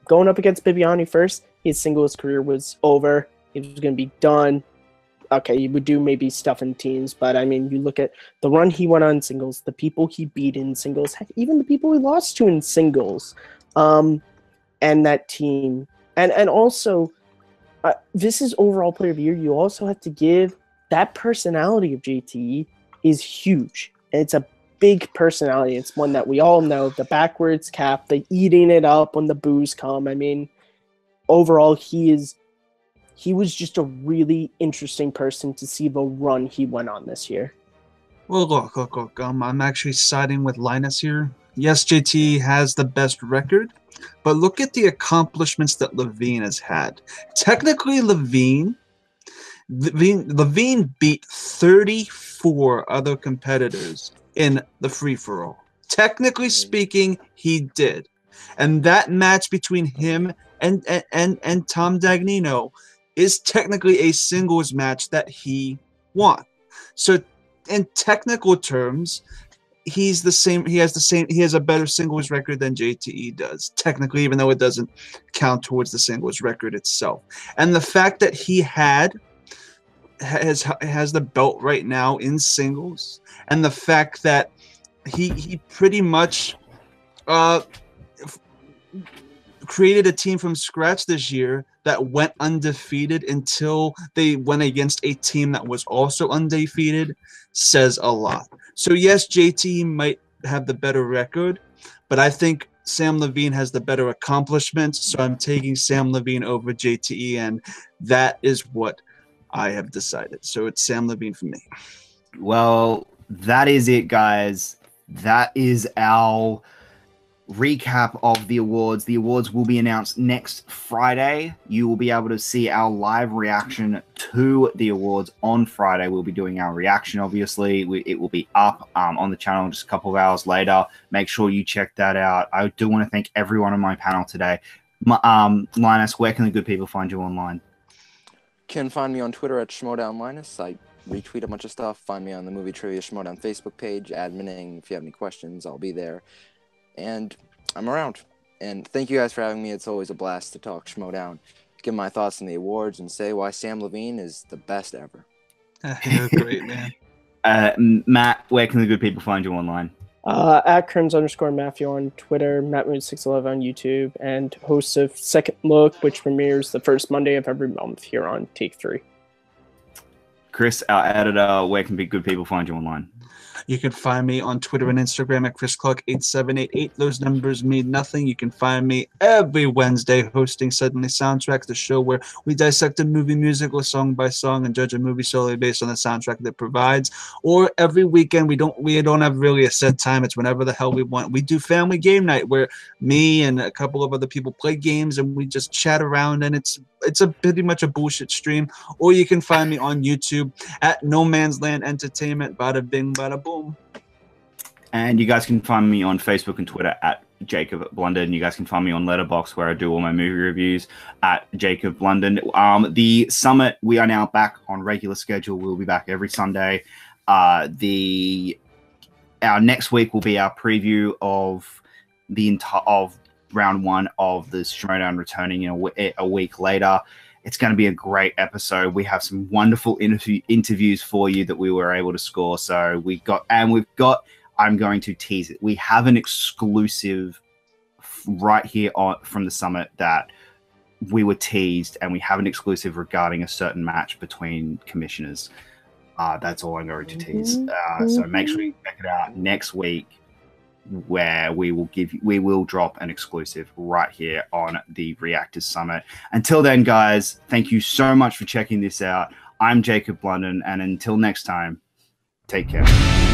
going up against Bibiani first, his singles career was over. It was going to be done. Okay, you would do maybe stuff in teams, but I mean, you look at the run he went on singles, the people he beat in singles, heck, even the people he lost to in singles, and that team, and also, this is overall player of the year. You also have to give that personality of JT is huge. It's a big personality. It's one that we all know. The backwards cap, the eating it up when the boos come. I mean, overall, he was just a really interesting person to see the run he went on this year. Well, look. I'm actually siding with Linus here. Yes, JT has the best record, but look at the accomplishments that Levine has had. Technically, Levine beat 34 other competitors in the free-for-all. Technically speaking, he did. And that match between him and Tom Dagnino is technically a singles match that he won. So in technical terms, he has a better singles record than JTE does, technically, even though it doesn't count towards the singles record itself. And the fact that he has the belt right now in singles, and the fact that he pretty much created a team from scratch this year that went undefeated until they went against a team that was also undefeated, says a lot. So yes, JT might have the better record, but I think Sam Levine has the better accomplishments, so I'm taking Sam Levine over JTE, and that is what I have decided. So it's Sam Levine for me. Well, that is it, guys. That is our recap of the awards. The awards will be announced next Friday. You will be able to see our live reaction to the awards on Friday. We'll be doing our reaction, obviously. It will be up on the channel just a couple of hours later. Make sure you check that out. I do want to thank everyone on my panel today. Linus, where can the good people find you online? Can find me on Twitter at Schmoedown Linus. I retweet a bunch of stuff. Find me on the Movie Trivia Schmoedown Facebook page, adminning. If you have any questions, I'll be there. And I'm around. And thank you guys for having me. It's always a blast to talk Schmoedown, give my thoughts on the awards, and say why Sam Levine is the best ever. You're great, man. Matt, where can the good people find you online? At Kearns_Matthew on Twitter, MattMood611 on YouTube, and host of Second Look, which premieres the first Monday of every month here on Take 3. Chris, our editor, where can good people find you online? You can find me on Twitter and Instagram at ChrisClark8788. Those numbers mean nothing. You can find me every Wednesday hosting Suddenly Soundtracks, the show where we dissect a movie musical song by song and judge a movie solely based on the soundtrack that it provides. Or every weekend, we don't have really a set time. It's whenever the hell we want. We do Family Game Night where me and a couple of other people play games and we just chat around, and it's pretty much a bullshit stream. Or you can find me on YouTube at No Man's Land Entertainment. Bada bing, bada boom. And you guys can find me on Facebook and Twitter at Jacob Blunden. You guys can find me on Letterboxd, where I do all my movie reviews, at Jacob Blunden. The summit, we are now back on regular schedule. We'll be back every Sunday. Our next week will be our preview of round one of the Schmoedown, returning in a week later. It's going to be a great episode. We have some wonderful interviews for you that we were able to score. So I'm going to tease it. We have an exclusive right here from the summit that we were teased, and we have an exclusive regarding a certain match between commissioners. That's all I'm going to tease. So make sure you check it out next week, where we will drop an exclusive right here on the Reactors Summit. Until then, guys, thank you so much for checking this out. I'm Jacob Blunden, and until next time, take care.